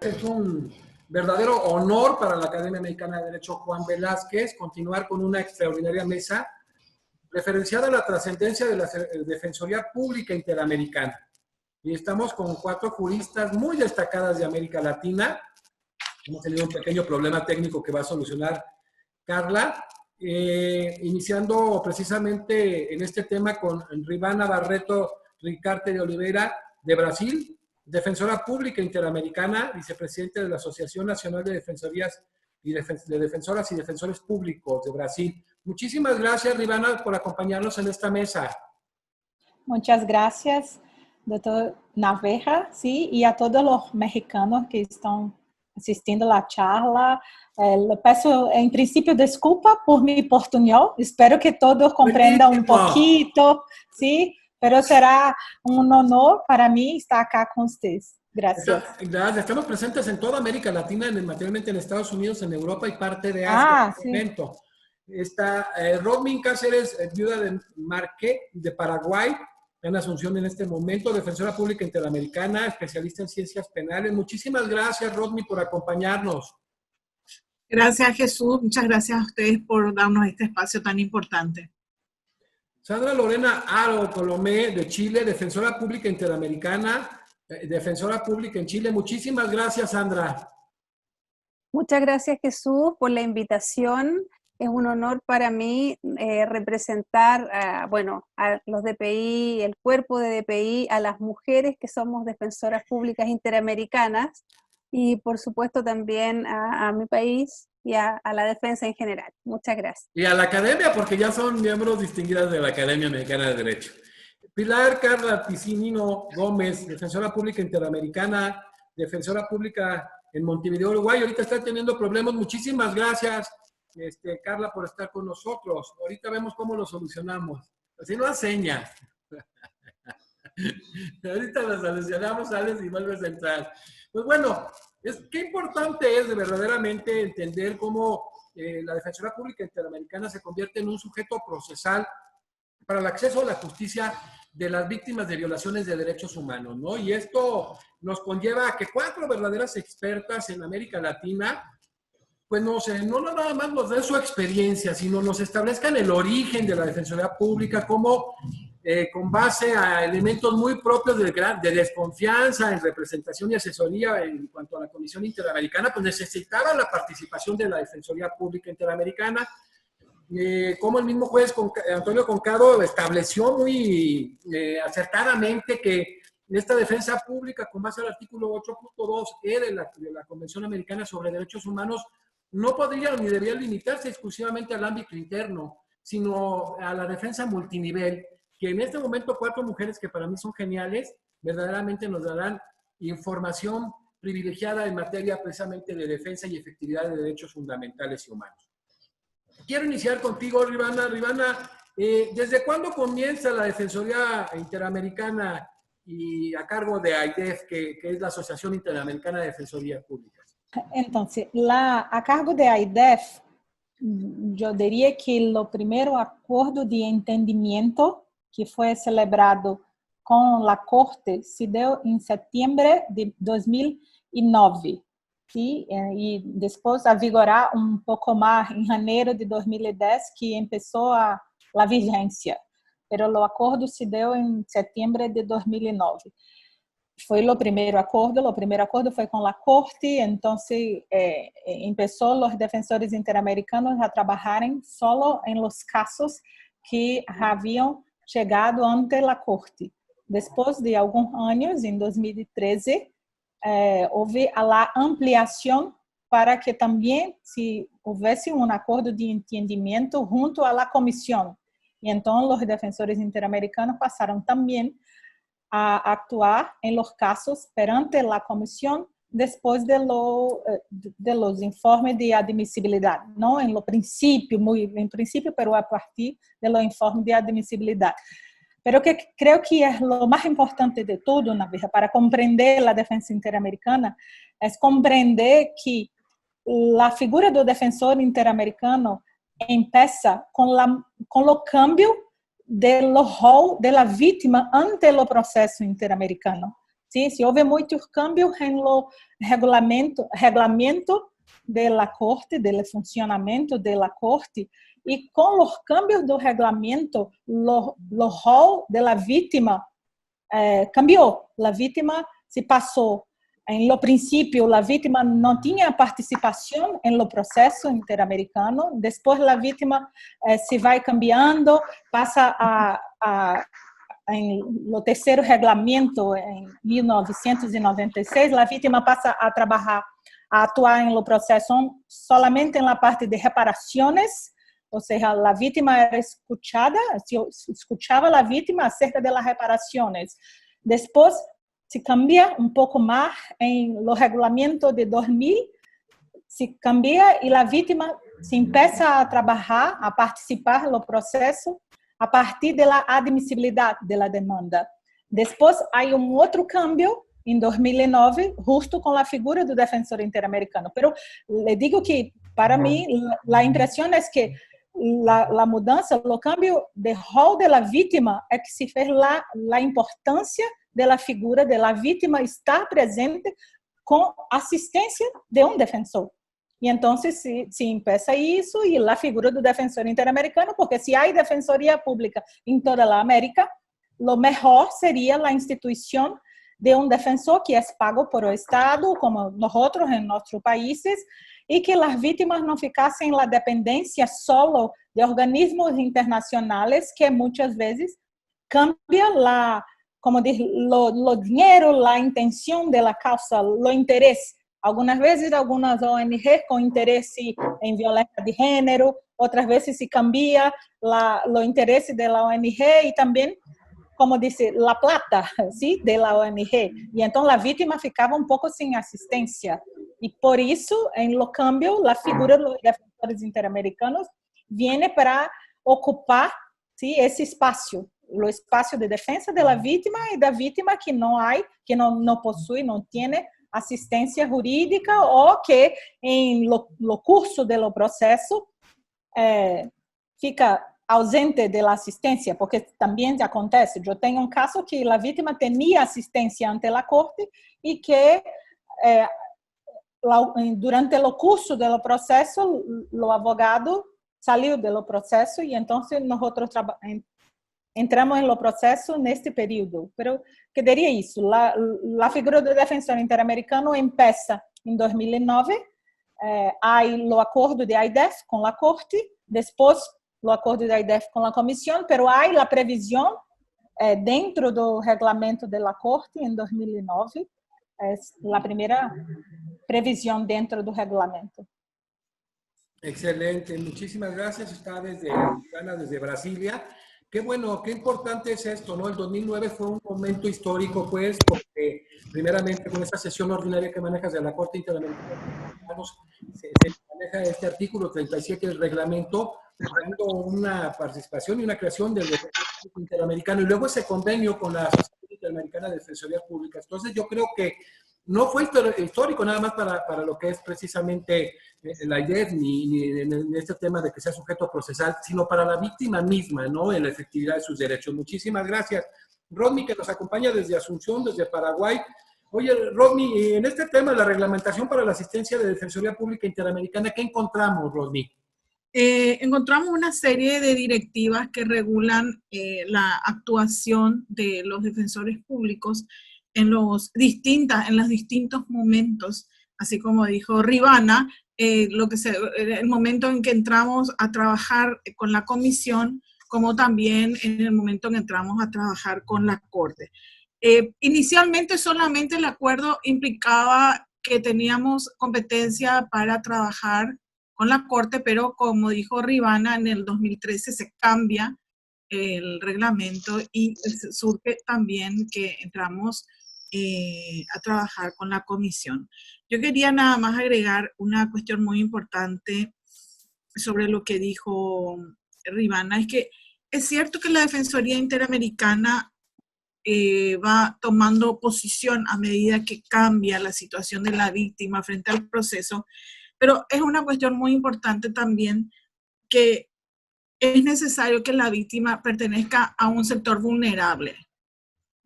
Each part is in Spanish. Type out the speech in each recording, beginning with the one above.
es un verdadero honor para la Academia Mexicana de Derecho Juan Velázquez continuar con una extraordinaria mesa referenciada a la trascendencia de la Defensoría Pública Interamericana. Y estamos con 4 juristas muy destacadas de América Latina. Hemos tenido un pequeño problema técnico que va a solucionar Carla, iniciando precisamente en este tema con Rivana Barreto Ricarte de Oliveira, de Brasil, defensora pública interamericana, vicepresidente de la Asociación Nacional de Defensorías y de Defensoras y Defensores Públicos de Brasil. Muchísimas gracias, Rivana, por acompañarnos en esta mesa. Muchas gracias, doctor Naveja, sí, y a todos los mexicanos que están asistindo a la charla. Le peço, em princípio, desculpa por mi portunhol. Espero que todos compreendam um pouquinho, sim? Pero será un honor para mí estar acá con ustedes. Gracias. Gracias. Estamos presentes en toda América Latina, materialmente en Estados Unidos, en Europa y parte de Asia. Sí. Está Rodmin Cáceres, viuda de Marqué, de Paraguay, en Asunción en este momento, defensora pública interamericana, especialista en ciencias penales. Muchísimas gracias, Rodmin, por acompañarnos. Gracias, Jesús. Muchas gracias a ustedes por darnos este espacio tan importante. Sandra Lorena Aro Colomé, de Chile, defensora pública interamericana, defensora pública en Chile. Muchísimas gracias, Sandra. Muchas gracias, Jesús, por la invitación. Es un honor para mí representar a los DPI, el cuerpo de DPI, a las mujeres que somos defensoras públicas interamericanas y, por supuesto, también a mi país y a la defensa en general. Muchas gracias. Y a la academia, porque ya son miembros distinguidas de la Academia Mexicana de Derecho. Pilar Carla Picinino Gómez, defensora pública interamericana, defensora pública en Montevideo, Uruguay. Ahorita está teniendo problemas. Muchísimas gracias, Carla, por estar con nosotros. Ahorita vemos cómo lo solucionamos. Así no señas. Ahorita lo solucionamos, sales y vuelves a entrar. Pues bueno, qué importante es verdaderamente entender cómo la Defensoría Pública Interamericana se convierte en un sujeto procesal para el acceso a la justicia de las víctimas de violaciones de derechos humanos, ¿no? Y esto nos conlleva a que 4 verdaderas expertas en América Latina, pues no nada más nos den su experiencia, sino nos establezcan el origen de la Defensoría Pública, cómo con base a elementos muy propios de desconfianza en representación y asesoría en cuanto a la Comisión Interamericana, pues necesitaba la participación de la Defensoría Pública Interamericana. Como el mismo juez Antonio Concado estableció muy acertadamente que esta defensa pública, con base al artículo 8.2e de la Convención Americana sobre Derechos Humanos, no podría ni debería limitarse exclusivamente al ámbito interno, sino a la defensa multinivel, que en este momento 4 mujeres que para mí son geniales, verdaderamente nos darán información privilegiada en materia precisamente de defensa y efectividad de derechos fundamentales y humanos. Quiero iniciar contigo, Rivana. Rivana, ¿desde cuándo comienza la Defensoría Interamericana y a cargo de AIDEF, que es la Asociación Interamericana de Defensorías Públicas? Entonces, a cargo de AIDEF, yo diría que lo primero acuerdo de entendimiento que fue celebrado con la Corte se dio en septiembre de 2009. ¿Sí? Y después a vigorar un poco más en enero de 2010, que empezó la vigencia. Pero el acuerdo se dio en septiembre de 2009. Fue el primer acuerdo fue con la Corte, entonces empezó los defensores interamericanos a trabajar solo en los casos que habían llegado ante la Corte. Después de algunos años, en 2013, houve a ampliação para que também se houvesse um acordo de entendimento junto à comissão. E então, os defensores interamericanos passaram também a actuar em los casos perante a comissão depois de los informes de admisibilidade. Não em princípio, pero a partir de los informes de admisibilidade. Pero que creo que es lo más importante de todo, Naveja, para comprender la defensa interamericana, es comprender que la figura del defensor interamericano empieza con lo cambio del rol de la víctima ante el proceso interamericano. ¿sí? Si houve muitos cambios en lo reglamento de la corte, del funcionamiento de la corte, y con los cambios do reglamento, lo rol de la víctima cambió. La víctima se pasó. En lo principio, la víctima no tenía participación en lo proceso interamericano. Después, la víctima se va cambiando, pasa en lo tercero reglamento, en 1996, la víctima pasa a trabajar, a actuar en lo proceso solamente en la parte de reparaciones, o sea, la víctima era escuchada, se escuchaba a la víctima acerca de las reparaciones. Después, se cambia un poco más en los reglamentos de 2000, se cambia y la víctima se empieza a trabajar, a participar en los procesos a partir de la admisibilidad de la demanda. Después hay un otro cambio en 2009, justo con la figura del defensor interamericano. Pero le digo que para mí la impresión es que la mudança, o cambio de rol de la vítima é que se fez la importância de la figura de la vítima estar presente com assistência de um defensor. E então se empieza isso e a figura do defensor interamericano, porque se há defensoria pública em toda a América, o melhor seria a instituição de um defensor que é pago por o Estado, como nós em nossos países, e que as vítimas não ficassem na dependência solo de organismos internacionais que muitas vezes cambia como diz, o dinheiro, a intenção da causa, o interesse. Algumas vezes, algumas ONG com interesse em violência de gênero, outras vezes se cambia o interesse da ONG e também, como disse, a plata, ¿sí? Da ONG. E então a vítima ficava um pouco sem assistência. E por isso, em lo cambio, a figura dos defensores interamericanos vem para ocupar, ¿sí? Esse espaço, o espaço de defesa da vítima e da vítima que não possui, não tem assistência jurídica ou que em lo curso do processo fica ausente da assistência, porque também acontece. Eu tenho um caso que a vítima tinha assistência ante a corte e que durante o curso do processo o advogado saiu do processo e então nós entramos no processo neste período. Pero que diria isso? A figura do defensor interamericano começa em 2009, há o acordo de AIDEF com a corte, depois o acordo de AIDEF com a comissão, pero há a previsão dentro do regulamento da corte em 2009, a primeira previsão dentro do regulamento. Excelente, muchísimas gracias. Está desde Brasilia. Qué bueno, qué importante es esto, ¿no? El 2009 fue un momento histórico, pues, porque primeramente con esta sesión ordinaria que manejas de la Corte Interamericana de Derechos Humanos, se maneja este artículo 37 del reglamento, dando una participación y una creación del Derecho Interamericano, y luego ese convenio con la Asociación Interamericana de Defensorías Públicas. Entonces yo creo que no fue histórico nada más para lo que es precisamente la IDEF, ni en este tema de que sea sujeto procesal, sino para la víctima misma, ¿no? En la efectividad de sus derechos. Muchísimas gracias. Rodney, que nos acompaña desde Asunción, desde Paraguay. Oye, Rodney, en este tema de la reglamentación para la asistencia de Defensoría Pública Interamericana, ¿qué encontramos, Rodney? Encontramos una serie de directivas que regulan la actuación de los defensores públicos en los distintos momentos, así como dijo Rivana, el momento en que entramos a trabajar con la comisión, como también en el momento en que entramos a trabajar con la Corte. Inicialmente solamente el acuerdo implicaba que teníamos competencia para trabajar con la Corte, pero como dijo Rivana, en el 2013 se cambia el reglamento y surge también que entramos a trabajar con la comisión. Yo quería nada más agregar una cuestión muy importante sobre lo que dijo Rivana, es que es cierto que la Defensoría Interamericana va tomando posición a medida que cambia la situación de la víctima frente al proceso, pero es una cuestión muy importante también que es necesario que la víctima pertenezca a un sector vulnerable.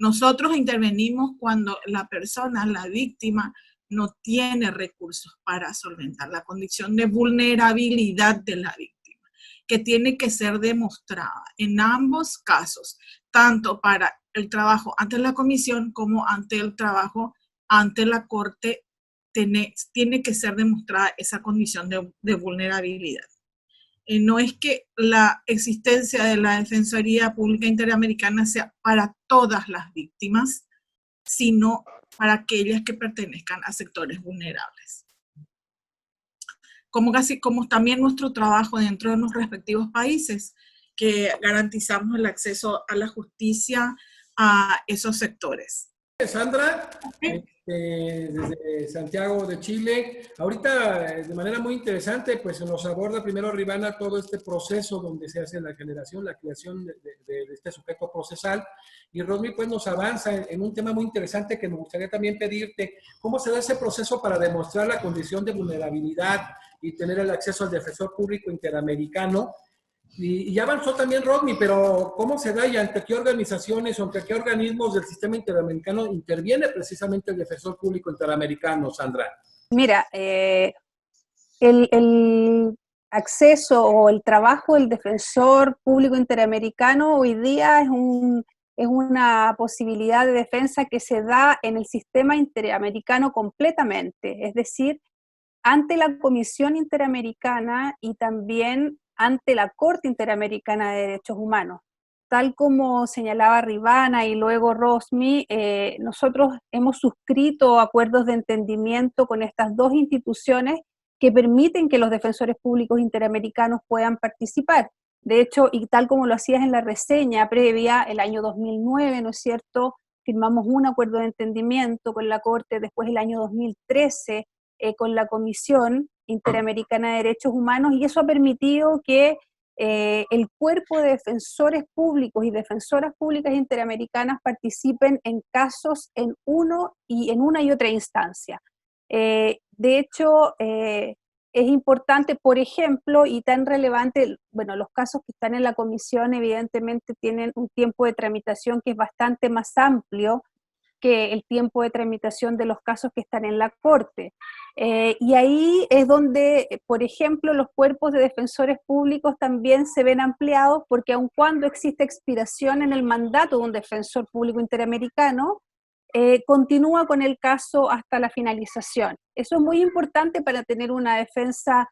Nosotros intervenimos cuando la persona, la víctima, no tiene recursos para solventar la condición de vulnerabilidad de la víctima, que tiene que ser demostrada en ambos casos, tanto para el trabajo ante la comisión como ante el trabajo ante la corte. Tiene que ser demostrada esa condición de vulnerabilidad. No es que la existencia de la Defensoría Pública Interamericana sea para todas las víctimas, sino para aquellas que pertenezcan a sectores vulnerables. Como también nuestro trabajo dentro de los respectivos países, que garantizamos el acceso a la justicia a esos sectores. Sandra, desde Santiago de Chile. Ahorita, de manera muy interesante, pues nos aborda primero Rivana todo este proceso donde se hace la generación, la creación de este sujeto procesal. Y Rosmi, pues nos avanza en un tema muy interesante que me gustaría también pedirte. ¿Cómo se da ese proceso para demostrar la condición de vulnerabilidad y tener el acceso al defensor público interamericano? Y ya avanzó también Rodney, pero ¿cómo se da y ante qué organizaciones o ante qué organismos del sistema interamericano interviene precisamente el defensor público interamericano, Sandra? Mira, el acceso o el trabajo del defensor público interamericano hoy día es una posibilidad de defensa que se da en el sistema interamericano completamente, es decir, ante la Comisión Interamericana y también ante la Corte Interamericana de Derechos Humanos. Tal como señalaba Rivana y luego Rosmi, nosotros hemos suscrito acuerdos de entendimiento con estas dos instituciones que permiten que los defensores públicos interamericanos puedan participar. De hecho, y tal como lo hacías en la reseña previa, el año 2009, ¿no es cierto?, firmamos un acuerdo de entendimiento con la Corte, después el año 2013 con la Comisión Interamericana de Derechos Humanos, y eso ha permitido que el cuerpo de defensores públicos y defensoras públicas interamericanas participen en casos en una y otra instancia. De hecho, es importante, por ejemplo, y tan relevante, bueno, los casos que están en la comisión evidentemente tienen un tiempo de tramitación que es bastante más amplio que el tiempo de tramitación de los casos que están en la Corte. Y ahí es donde, por ejemplo, los cuerpos de defensores públicos también se ven ampliados, porque aun cuando existe expiración en el mandato de un defensor público interamericano, continúa con el caso hasta la finalización. Eso es muy importante para tener una defensa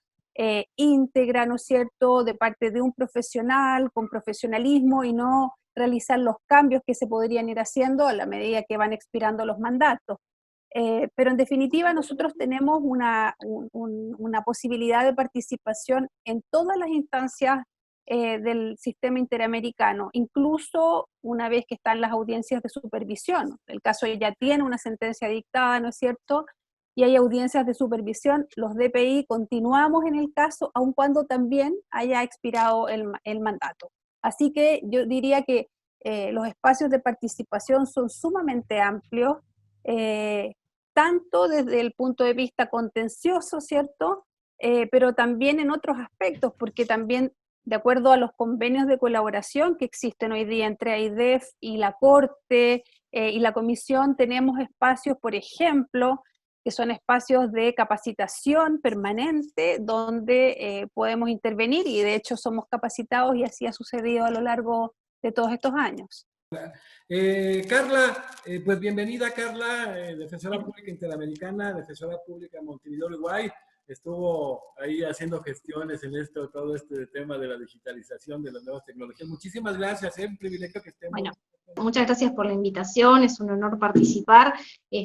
íntegra, ¿no es cierto?, de parte de un profesional, con profesionalismo, y no realizar los cambios que se podrían ir haciendo a la medida que van expirando los mandatos. Pero en definitiva nosotros tenemos una posibilidad de participación en todas las instancias del sistema interamericano, incluso una vez que están las audiencias de supervisión. El caso ya tiene una sentencia dictada, ¿no es cierto?, y hay audiencias de supervisión, los DPI continuamos en el caso, aun cuando también haya expirado el mandato. Así que yo diría que los espacios de participación son sumamente amplios, tanto desde el punto de vista contencioso, ¿cierto?, pero también en otros aspectos, porque también de acuerdo a los convenios de colaboración que existen hoy día entre AIDEF y la Corte y la Comisión, tenemos espacios, por ejemplo, que son espacios de capacitación permanente donde podemos intervenir, y de hecho somos capacitados y así ha sucedido a lo largo de todos estos años. Carla, pues bienvenida Carla, defensora pública interamericana, defensora pública en Montevideo, Uruguay. Estuvo ahí haciendo gestiones en todo este tema de la digitalización de las nuevas tecnologías. Muchísimas gracias, un privilegio que estemos. Bueno, muchas gracias por la invitación, es un honor participar.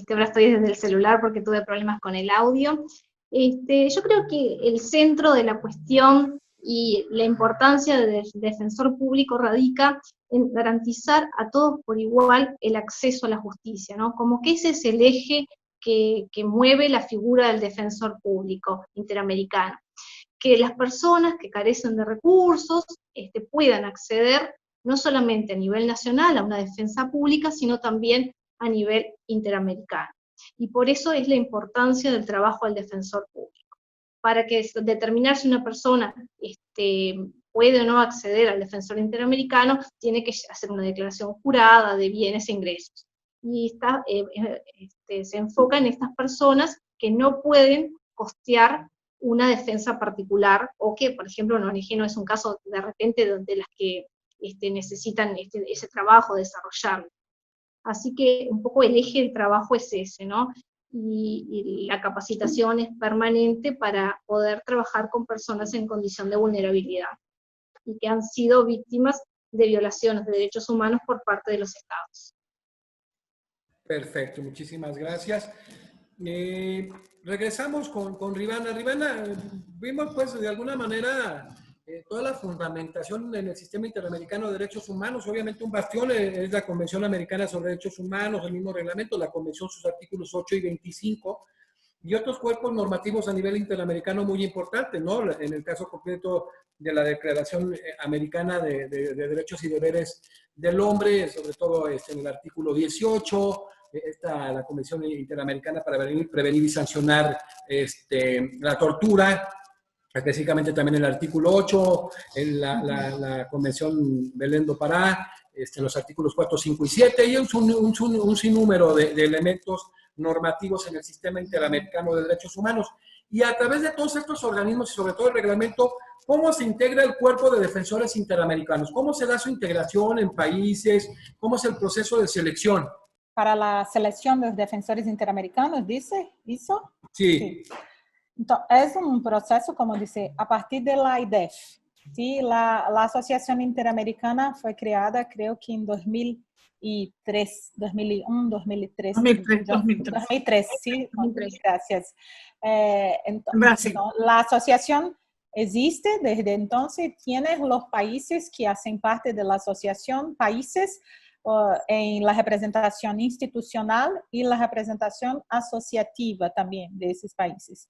Ahora estoy desde el celular porque tuve problemas con el audio. Yo creo que el centro de la cuestión y la importancia del defensor público radica en garantizar a todos por igual el acceso a la justicia, ¿no? Como que ese es el eje que mueve la figura del defensor público interamericano. Que las personas que carecen de recursos puedan acceder no solamente a nivel nacional a una defensa pública, sino también a nivel interamericano. Y por eso es la importancia del trabajo del defensor público. Para que determinar si una persona puede o no acceder al defensor interamericano, tiene que hacer una declaración jurada de bienes e ingresos. Y se enfoca en estas personas que no pueden costear una defensa particular, o que, por ejemplo, una ONG no es un caso de repente de las que necesitan ese trabajo, desarrollarlo. Así que un poco el eje del trabajo es ese, ¿no? Y la capacitación es permanente para poder trabajar con personas en condición de vulnerabilidad y que han sido víctimas de violaciones de derechos humanos por parte de los estados. Perfecto, muchísimas gracias. Regresamos con Rivana. Rivana, vimos pues de alguna manera toda la fundamentación en el sistema interamericano de derechos humanos. Obviamente un bastión es la Convención Americana sobre Derechos Humanos, el mismo reglamento, la Convención, sus artículos 8 y 25, y otros cuerpos normativos a nivel interamericano muy importantes, ¿no? En el caso concreto de la Declaración Americana de Derechos y Deberes del Hombre, sobre todo en el artículo 18, la Convención Interamericana para prevenir y sancionar la tortura, específicamente también el artículo 8, en la Convención Belén do Pará, los artículos 4, 5 y 7, y un sinnúmero de elementos normativos en el sistema interamericano de derechos humanos. Y a través de todos estos organismos y sobre todo el reglamento, ¿cómo se integra el cuerpo de defensores interamericanos? ¿Cómo se da su integración en países? ¿Cómo es el proceso de selección? Para la selección de los defensores interamericanos, ¿dice eso? Sí. Entonces, es un proceso, como dice, a partir de la IDEF. ¿Sí? La Asociación Interamericana fue creada, creo que en 2003, 2001, 2003. 2003, sí. 2003. Gracias. Entonces, ¿no? La asociación existe desde entonces, tiene los países que hacen parte de la asociación, países en la representación institucional y la representación asociativa también de esos países.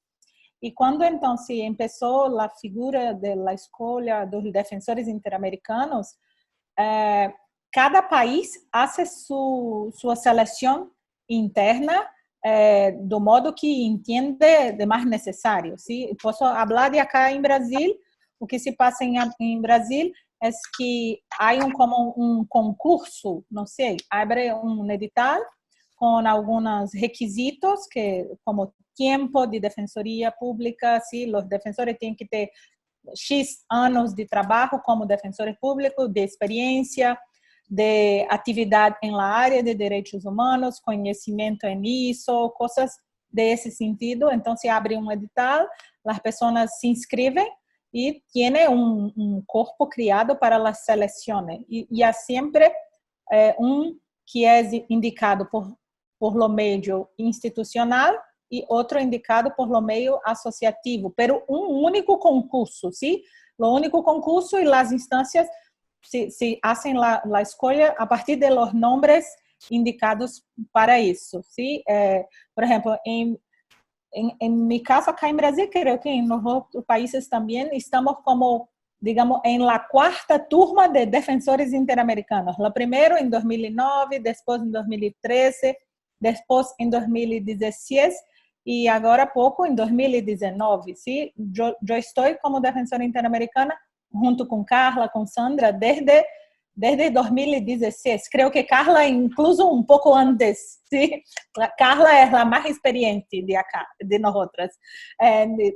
Y cuando entonces empezó la figura de la escolha dos defensores interamericanos, cada país hace su selección interna do modo que entende de mais necessário. ¿Sí? Posso falar de acá em Brasil, o que se passa em Brasil é que há como um concurso, não sei, abre um edital com alguns requisitos, que, como tempo de defensoria pública, ¿sí? Los defensores têm que ter X anos de trabalho como defensores públicos, de experiência, de atividade em la área de direitos humanos, conhecimento nisso, coisas desse sentido. Então, se abre um edital, as pessoas se inscrevem y tiene un cuerpo criado para las selecciones. Y hay siempre un que es indicado por lo medio institucional y otro indicado por lo medio asociativo, pero un único concurso, ¿sí? Lo único concurso y las instancias se hacen la escolha a partir de los nombres indicados para eso, ¿sí? Por ejemplo, en mi caso acá en Brasil, creo que en los otros países también estamos como, digamos, en la cuarta turma de defensores interamericanos. La primero en 2009, después en 2013, después en 2016 y ahora poco en 2019, ¿sí? Yo estoy como defensora interamericana junto con Carla, con Sandra, desde 2016. Creo que Carla incluso un poco antes, ¿sí? Carla es la más experiente de acá, de nosotras.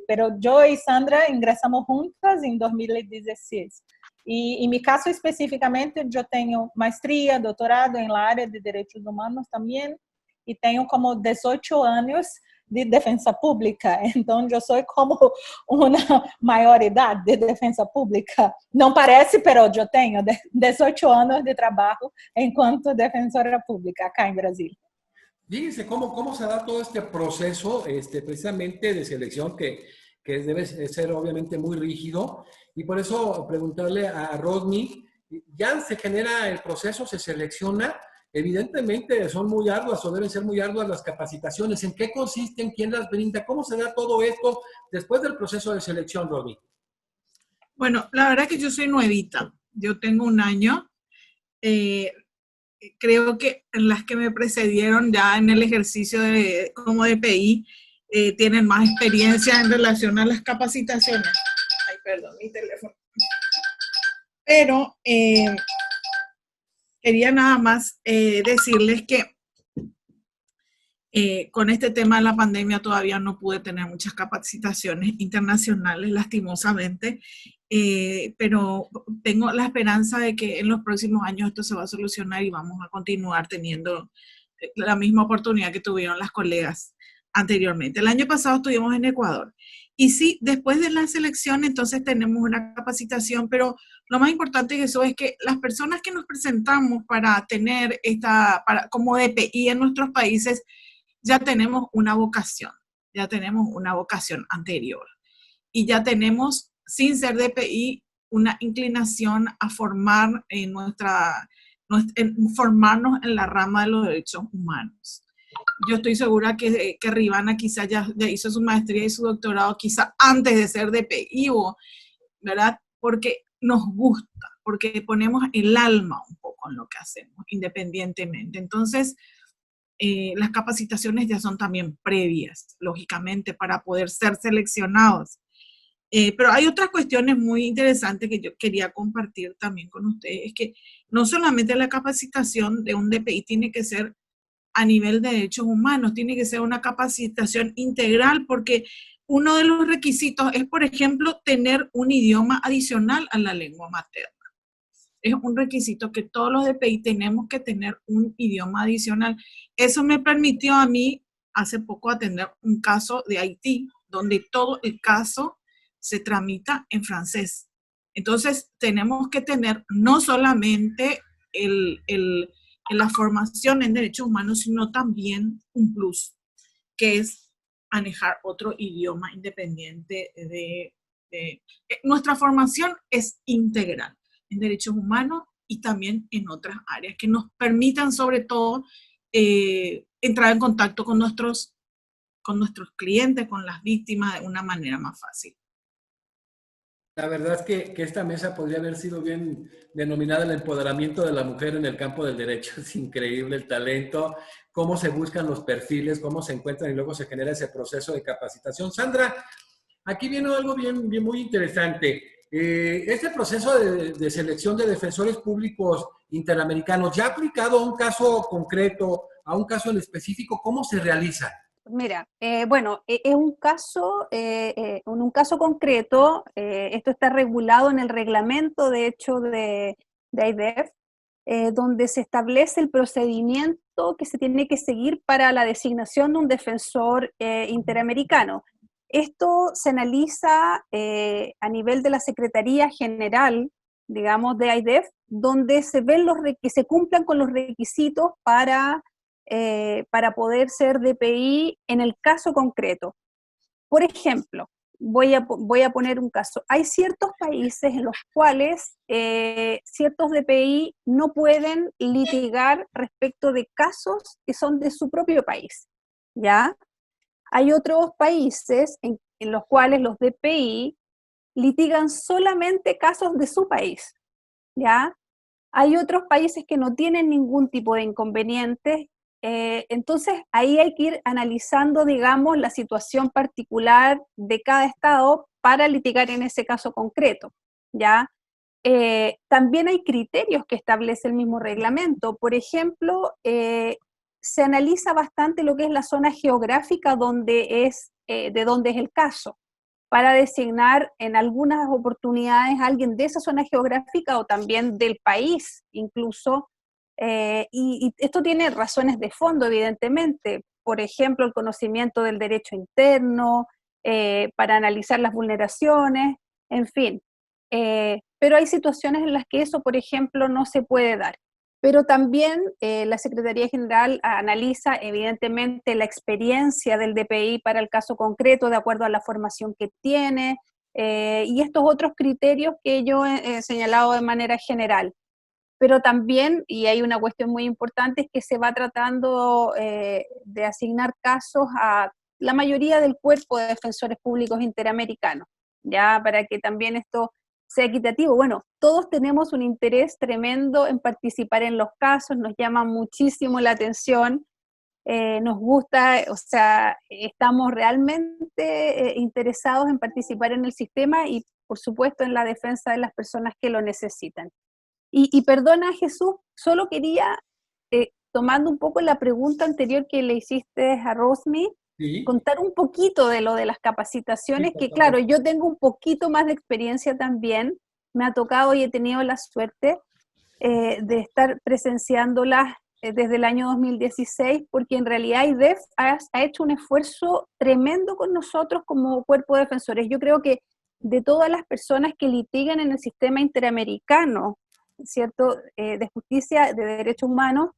Pero yo y Sandra ingresamos juntas en 2016. Y en mi caso específicamente, yo tengo maestría, doctorado en la área de derechos humanos también, y tengo como 18 años de defensa pública. Entonces, yo soy como una mayoridad de defensa pública. No parece, pero yo tengo 18 años de trabajo en cuanto defensora pública acá en Brasil. Fíjense cómo se da todo este proceso precisamente de selección que debe ser obviamente muy rígido. Y por eso preguntarle a Rodney, ya se genera el proceso, se selecciona. Evidentemente son muy arduas o deben ser muy arduas las capacitaciones. ¿En qué consisten? ¿Quién las brinda? ¿Cómo se da todo esto después del proceso de selección, Rodney? Bueno, la verdad que yo soy nuevita. Yo tengo un año. Creo que las que me precedieron ya en el ejercicio como DPI tienen más experiencia en relación a las capacitaciones. Ay, perdón, mi teléfono. Pero quería nada más decirles que con este tema de la pandemia todavía no pude tener muchas capacitaciones internacionales, lastimosamente, pero tengo la esperanza de que en los próximos años esto se va a solucionar y vamos a continuar teniendo la misma oportunidad que tuvieron las colegas anteriormente. El año pasado estuvimos en Ecuador. Y sí, después de la selección, entonces tenemos una capacitación, pero lo más importante de eso es que las personas que nos presentamos para tener como DPI en nuestros países, ya tenemos una vocación anterior. Y ya tenemos, sin ser DPI, una inclinación a formar formarnos en la rama de los derechos humanos. Yo estoy segura que Rivana quizá ya hizo su maestría y su doctorado quizá antes de ser DPI, ¿verdad? Porque nos gusta, porque ponemos el alma un poco en lo que hacemos, independientemente. Entonces, las capacitaciones ya son también previas, lógicamente, para poder ser seleccionados. Pero hay otras cuestiones muy interesantes que yo quería compartir también con ustedes, es que no solamente la capacitación de un DPI tiene que ser a nivel de derechos humanos, tiene que ser una capacitación integral, porque uno de los requisitos es, por ejemplo, tener un idioma adicional a la lengua materna. Es un requisito que todos los DPI tenemos que tener un idioma adicional. Eso me permitió a mí hace poco atender un caso de Haití, donde todo el caso se tramita en francés. Entonces, tenemos que tener no solamente la formación en derechos humanos, sino también un plus, que es manejar otro idioma independiente nuestra formación es integral en derechos humanos y también en otras áreas que nos permitan sobre todo entrar en contacto con nuestros clientes, con las víctimas de una manera más fácil. La verdad es que esta mesa podría haber sido bien denominada el empoderamiento de la mujer en el campo del derecho. Es increíble el talento, cómo se buscan los perfiles, cómo se encuentran y luego se genera ese proceso de capacitación. Sandra, aquí viene algo bien muy interesante. Este proceso de selección de defensores públicos interamericanos, ya aplicado a un caso concreto, a un caso en específico, ¿cómo se realiza? Mira, bueno, en un caso concreto, esto está regulado en el reglamento, de hecho, de AIDEF, donde se establece el procedimiento que se tiene que seguir para la designación de un defensor interamericano. Esto se analiza a nivel de la Secretaría General, digamos, de AIDEF, donde se ven que se cumplan con los requisitos para poder ser DPI en el caso concreto. Por ejemplo, voy a poner un caso. Hay ciertos países en los cuales ciertos DPI no pueden litigar respecto de casos que son de su propio país, ¿ya? Hay otros países en los cuales los DPI litigan solamente casos de su país, ¿ya? Hay otros países que no tienen ningún tipo de inconvenientes. Entonces, ahí hay que ir analizando, digamos, la situación particular de cada estado para litigar en ese caso concreto, ¿ya? También hay criterios que establece el mismo reglamento. Por ejemplo, se analiza bastante lo que es la zona geográfica de donde es el caso, para designar en algunas oportunidades a alguien de esa zona geográfica o también del país incluso. Y esto tiene razones de fondo, evidentemente. Por ejemplo, el conocimiento del derecho interno, para analizar las vulneraciones, en fin. Pero hay situaciones en las que eso, por ejemplo, no se puede dar. Pero también la Secretaría General analiza, evidentemente, la experiencia del DPI para el caso concreto, de acuerdo a la formación que tiene, y estos otros criterios que yo he señalado de manera general. Pero también, y hay una cuestión muy importante, es que se va tratando de asignar casos a la mayoría del cuerpo de defensores públicos interamericanos, ya para que también esto sea equitativo. Bueno, todos tenemos un interés tremendo en participar en los casos, nos llama muchísimo la atención, nos gusta, o sea, estamos realmente interesados en participar en el sistema y por supuesto, en la defensa de las personas que lo necesitan. Y perdona, Jesús, solo quería, tomando un poco la pregunta anterior que le hiciste a Rosmi, Sí, contar un poquito de lo de las sí, capacitaciones, por que favor. claro, yo tengo un poquito más de experiencia también, me ha tocado y he tenido la suerte de estar presenciándolas desde el año 2016, porque en realidad IDEF ha hecho un esfuerzo tremendo con nosotros como cuerpo de defensores. Yo creo que de todas las personas que litigan en el sistema interamericano, ¿cierto?, de justicia, de derechos humanos,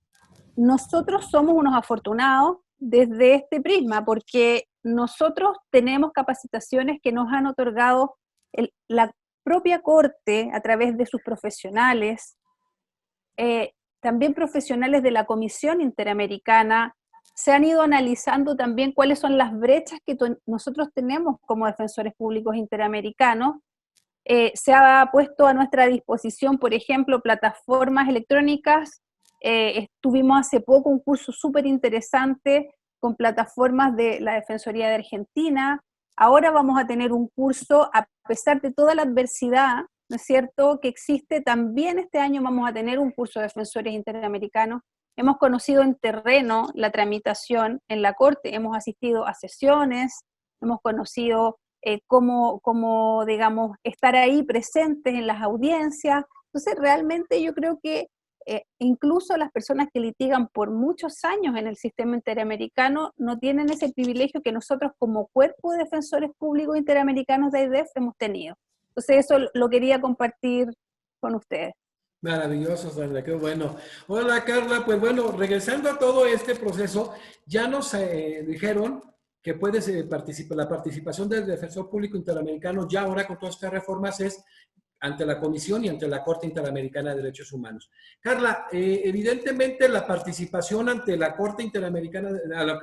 nosotros somos unos afortunados desde este prisma, porque nosotros tenemos capacitaciones que nos han otorgado la propia Corte a través de sus profesionales, también profesionales de la Comisión Interamericana. Se han ido analizando también cuáles son las brechas que nosotros tenemos como defensores públicos interamericanos. Se ha puesto a nuestra disposición, por ejemplo, plataformas electrónicas. Tuvimos hace poco un curso súper interesante con plataformas de la Defensoría de Argentina. Ahora vamos a tener un curso, a pesar de toda la adversidad, ¿no es cierto?, que existe. También este año vamos a tener un curso de defensores interamericanos. Hemos conocido en terreno la tramitación en la Corte, hemos asistido a sesiones, hemos conocido cómo, digamos, estar ahí presentes en las audiencias. Entonces, realmente yo creo que incluso las personas que litigan por muchos años en el sistema interamericano no tienen ese privilegio que nosotros como cuerpo de defensores públicos interamericanos de IDEF hemos tenido. Entonces, eso lo quería compartir con ustedes. Maravilloso, Sandra, qué bueno. Hola, Carla. Pues bueno, regresando a todo este proceso, ya nos dijeron que puedes participar, la participación del Defensor Público Interamericano ya ahora con todas estas reformas es ante la Comisión y ante la Corte Interamericana de Derechos Humanos. Carla, evidentemente la participación ante la Corte Interamericana,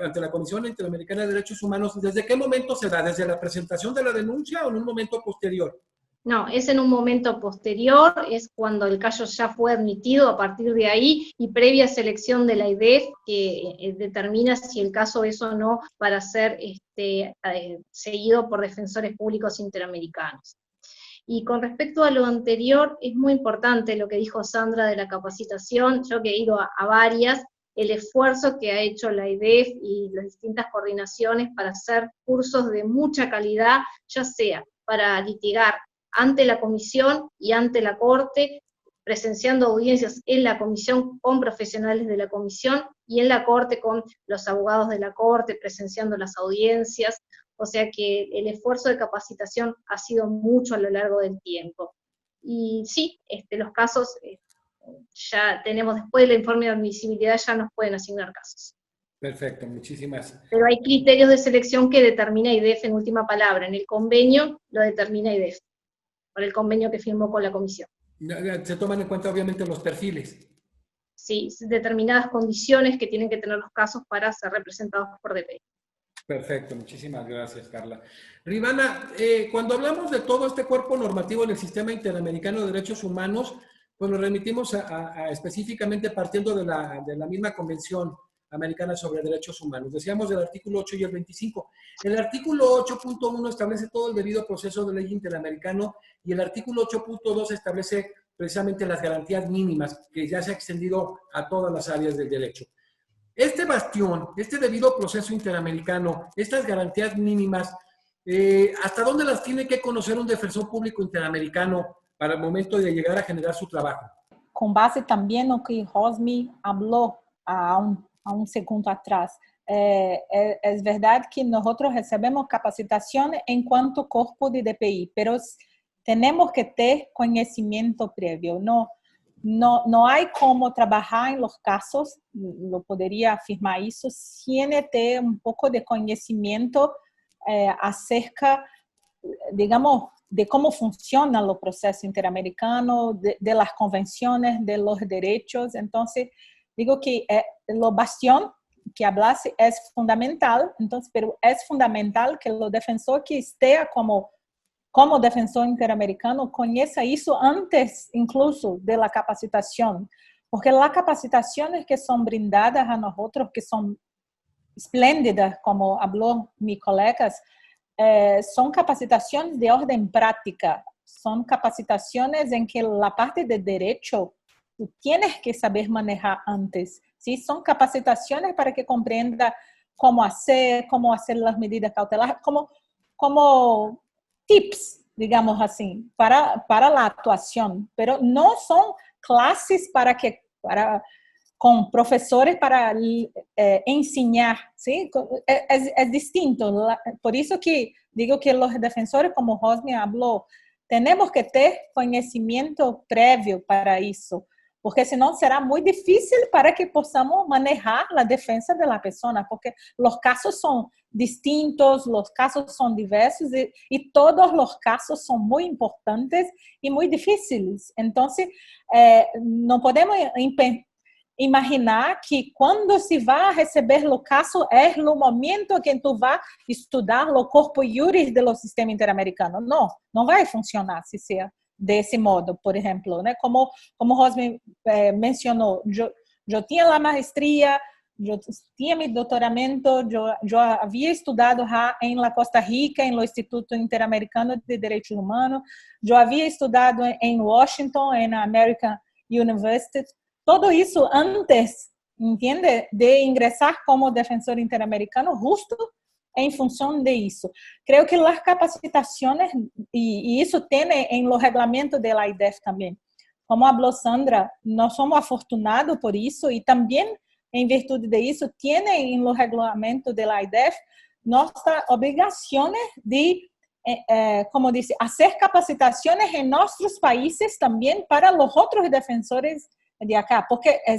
ante la Comisión Interamericana de Derechos Humanos, ¿desde qué momento se da? ¿Desde la presentación de la denuncia o en un momento posterior? No, es en un momento posterior, es cuando el caso ya fue admitido a partir de ahí y previa selección de la IDEF que determina si el caso es o no para ser seguido por defensores públicos interamericanos. Y con respecto a lo anterior, es muy importante lo que dijo Sandra de la capacitación. Yo que he ido a varias, el esfuerzo que ha hecho la IDEF y las distintas coordinaciones para hacer cursos de mucha calidad, ya sea para litigar ante la comisión y ante la corte, presenciando audiencias en la comisión con profesionales de la comisión y en la corte con los abogados de la corte, presenciando las audiencias. O sea que el esfuerzo de capacitación ha sido mucho a lo largo del tiempo. Y sí, los casos, ya tenemos, después del informe de admisibilidad, ya nos pueden asignar casos. Perfecto, muchísimas. Pero hay criterios de selección que determina IDEF en última palabra. En el convenio lo determina IDEF, por el convenio que firmó con la comisión. Se toman en cuenta obviamente los perfiles. Sí, determinadas condiciones que tienen que tener los casos para ser representados por DPI. Perfecto, muchísimas gracias, Carla. Rivana, cuando hablamos de todo este cuerpo normativo en el Sistema Interamericano de Derechos Humanos, pues nos remitimos específicamente partiendo de la misma Convención Americana sobre Derechos Humanos. Decíamos del artículo 8 y el 25. El artículo 8.1 establece todo el debido proceso de ley interamericano y el artículo 8.2 establece precisamente las garantías mínimas que ya se ha extendido a todas las áreas del derecho. Este bastión, este debido proceso interamericano, estas garantías mínimas, ¿hasta dónde las tiene que conocer un defensor público interamericano para el momento de llegar a generar su trabajo? Com base também no que Rosmi falou há um segundo atrás, é verdade que nós recebemos capacitação enquanto corpo de DPI, mas temos que ter conhecimento prévio. Não há como trabalhar em los casos, eu poderia afirmar isso, sem ter um pouco de conhecimento acerca, digamos, de cómo funciona el proceso interamericano, de las convenciones, de los derechos. Entonces, digo que lo bastión que hablaste es fundamental, entonces, pero es fundamental que el defensor que esté como defensor interamericano conheça isso antes, incluso, de la capacitación, porque las capacitaciones que son brindadas a nosotros, que son espléndidas, como habló mi colegas, son capacitaciones de orden práctica. son capacitaciones en que la parte de derecho tú tienes que saber manejar antes, ¿sí? Son capacitaciones para que comprenda cómo hacer las medidas cautelares, como tips, digamos así, para la actuación, pero no son clases con profesores para enseñar, ¿sí? Es distinto. Por eso que digo que los defensores, como Rosny habló, tenemos que tener conocimiento previo para eso, porque senão será muy difícil para que podamos manejar la defensa de la persona, porque los casos son distintos, los casos son diversos y todos los casos son muy importantes y muy difíciles. Entonces, no podemos imaginar que quando se vai receber o caso é no momento que tu vai estudar o corpo iuris do sistema interamericano. Não vai funcionar se ser desse modo, por exemplo, né? Como Rosmy mencionou, eu tinha a maestria, eu tinha meu doutoramento, eu havia estudado em la Costa Rica, em lo Instituto Interamericano de Direitos Humanos, eu havia estudado em Washington, na American University. Todo isso antes, entende, de ingressar como defensor interamericano, justo em função de isso. Creio que as capacitações, e isso tem em lo regulamento da AIDEF também. Como falou Sandra, nós somos afortunados por isso, e também, em virtude de isso, tem em lo regulamento da AIDEF nossa obrigação de, como disse, fazer capacitações em nossos países também para os outros defensores de acá, porque é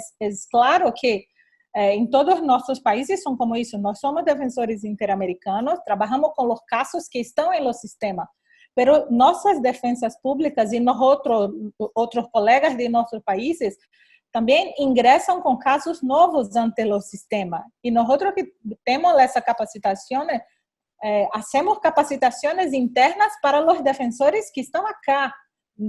claro que em todos os nossos países são como isso, nós somos defensores interamericanos, trabalhamos com os casos que estão em lo sistema, mas nossas defensas públicas e nós outros colegas de nossos países também ingressam com casos novos ante o sistema, e nós que temos essa capacitação, hacemos capacitações internas para os defensores que estão acá.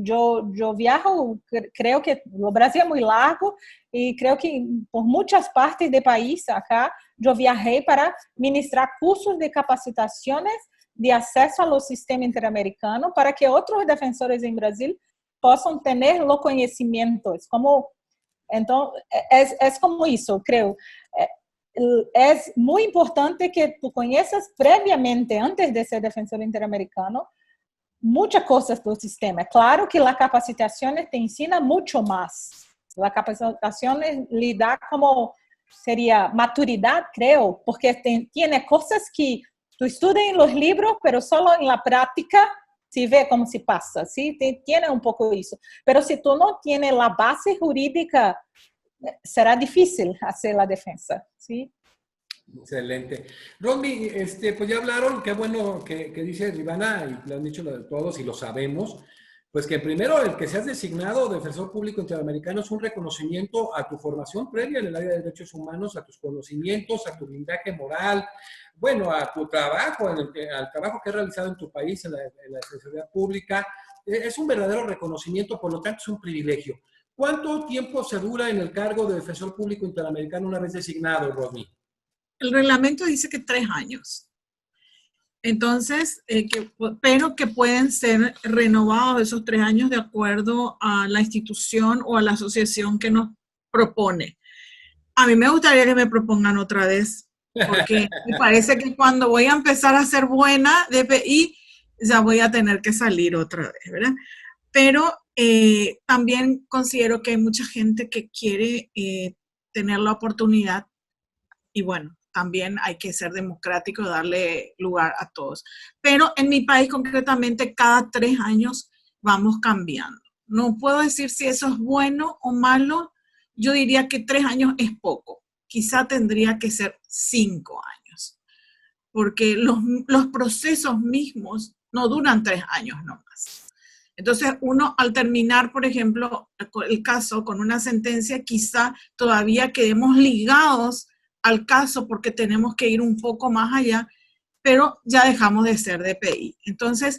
Eu viajo, creio que o Brasil é muito largo e creio que por muitas partes do país acá, eu viajei para ministrar cursos de capacitações de acesso ao sistema interamericano para que outros defensores em Brasil possam ter o conhecimento. Então, é como isso, creio. É muito importante que tu conheças previamente, antes de ser defensor interamericano, muchas cosas del sistema. Claro que las capacitaciones te enseñan mucho más. Las capacitaciones le da como sería maturidad, creo, porque tiene cosas que tú estudias en los libros, pero solo en la práctica se ve cómo se pasa, ¿sí? Tiene un poco eso. Pero si tú no tienes la base jurídica, será difícil hacer la defensa, ¿sí? Excelente. Rosny, pues ya hablaron, qué bueno que dice Rivana, y lo han dicho todos y lo sabemos, pues que primero el que seas designado defensor público interamericano es un reconocimiento a tu formación previa en el área de derechos humanos, a tus conocimientos, a tu blindaje moral, bueno, a tu trabajo, al trabajo que has realizado en tu país, en la defensoría pública. Es un verdadero reconocimiento, por lo tanto es un privilegio. ¿Cuánto tiempo se dura en el cargo de defensor público interamericano una vez designado, Rosny? El reglamento dice que 3 años. Entonces, pero que pueden ser renovados esos 3 años de acuerdo a la institución o a la asociación que nos propone. A mí me gustaría que me propongan otra vez, porque me parece que cuando voy a empezar a ser buena DPI, ya voy a tener que salir otra vez, ¿verdad? Pero también considero que hay mucha gente que quiere tener la oportunidad y bueno, también hay que ser democrático y darle lugar a todos. Pero en mi país concretamente cada 3 años vamos cambiando. No puedo decir si eso es bueno o malo. Yo diría que 3 años es poco. Quizá tendría que ser 5 años. Porque los procesos mismos no duran 3 años nomás. Entonces uno al terminar, por ejemplo, el caso con una sentencia, quizá todavía quedemos ligados al caso porque tenemos que ir un poco más allá, pero ya dejamos de ser DPI. Entonces,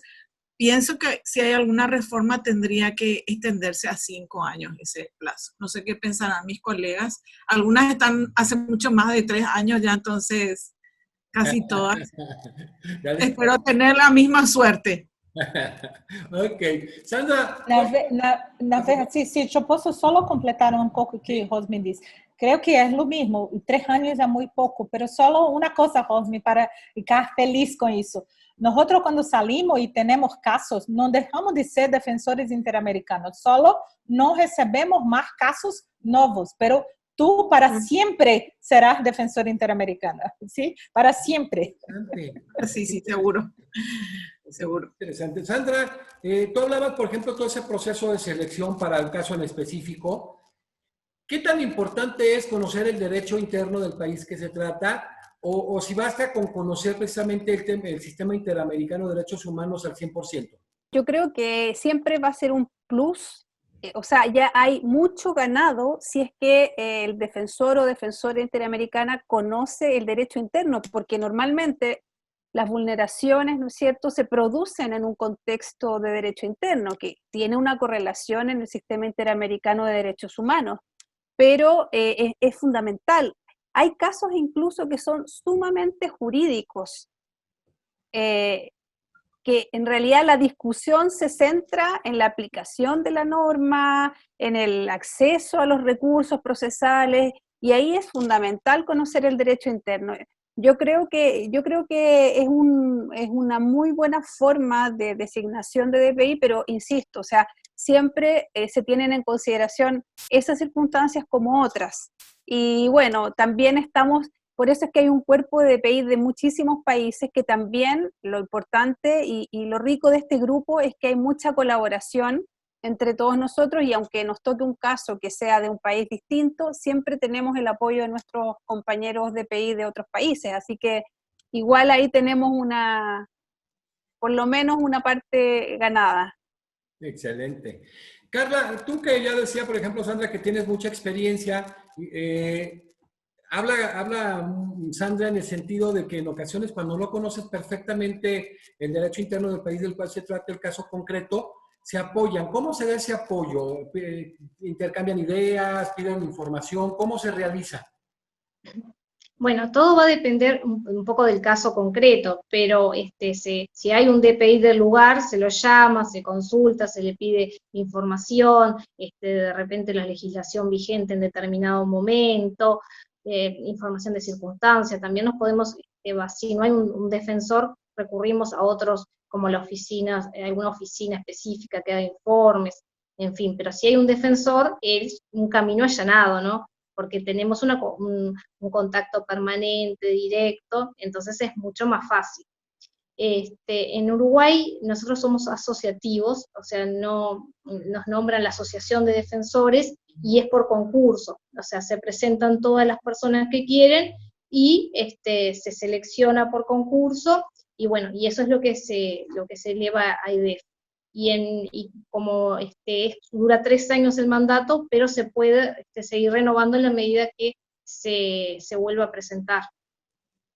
pienso que si hay alguna reforma tendría que extenderse a 5 años ese plazo. No sé qué pensarán mis colegas. Algunas están hace mucho más de 3 años ya, entonces casi todas. Espero tener la misma suerte. Ok. Sandra, Na verdade, se eu posso só completar um pouco o que Rosmi disse. Creio que é o mesmo. 3 anos é muito pouco, mas só uma coisa, Rosmi, para ficar feliz com isso. Nós, quando salimos e temos casos, não deixamos de ser defensores interamericanos. Só não recebemos mais casos novos, pero tú para siempre serás defensor interamericana, ¿sí? Para siempre. Sí, sí, seguro. Seguro. Interesante. Sandra, tú hablabas, por ejemplo, todo ese proceso de selección para el caso en específico. ¿Qué tan importante es conocer el derecho interno del país que se trata? O si basta con conocer precisamente el sistema interamericano de derechos humanos al 100%. Yo creo que siempre va a ser un plus, o sea, ya hay mucho ganado si es que el defensor o defensora interamericana conoce el derecho interno, porque normalmente las vulneraciones, ¿no es cierto?, se producen en un contexto de derecho interno, que tiene una correlación en el sistema interamericano de derechos humanos, pero es fundamental. Hay casos incluso que son sumamente jurídicos, que en realidad la discusión se centra en la aplicación de la norma, en el acceso a los recursos procesales, y ahí es fundamental conocer el derecho interno. Yo creo que es una muy buena forma de designación de DPI, pero insisto, o sea, siempre se tienen en consideración esas circunstancias como otras. Y bueno, también estamos... Por eso es que hay un cuerpo de DPI de muchísimos países que también lo importante y lo rico de este grupo es que hay mucha colaboración entre todos nosotros, y aunque nos toque un caso que sea de un país distinto, siempre tenemos el apoyo de nuestros compañeros DPI de otros países, así que igual ahí tenemos por lo menos una parte ganada. Excelente. Carla, tú que ya decía, por ejemplo, Sandra, que tienes mucha experiencia, Habla Sandra en el sentido de que en ocasiones cuando no conoces perfectamente el derecho interno del país del cual se trata el caso concreto, se apoyan. ¿Cómo se da ese apoyo? ¿Intercambian ideas? ¿Piden información? ¿Cómo se realiza? Bueno, todo va a depender un poco del caso concreto, pero si hay un DPI del lugar, se lo llama, se consulta, se le pide información, de repente la legislación vigente en determinado momento, información de circunstancia. También nos podemos, si no hay un defensor, recurrimos a otros, como la oficina, alguna oficina específica que da informes, en fin, pero si hay un defensor, es un camino allanado, ¿no? Porque tenemos un contacto permanente, directo, entonces es mucho más fácil. En Uruguay nosotros somos asociativos, o sea, nos nombran la Asociación de Defensores y es por concurso, o sea, se presentan todas las personas que quieren y se selecciona por concurso, y bueno, y eso es lo que se eleva a IDEF. Y como dura 3 años el mandato, pero se puede seguir renovando en la medida que se vuelva a presentar.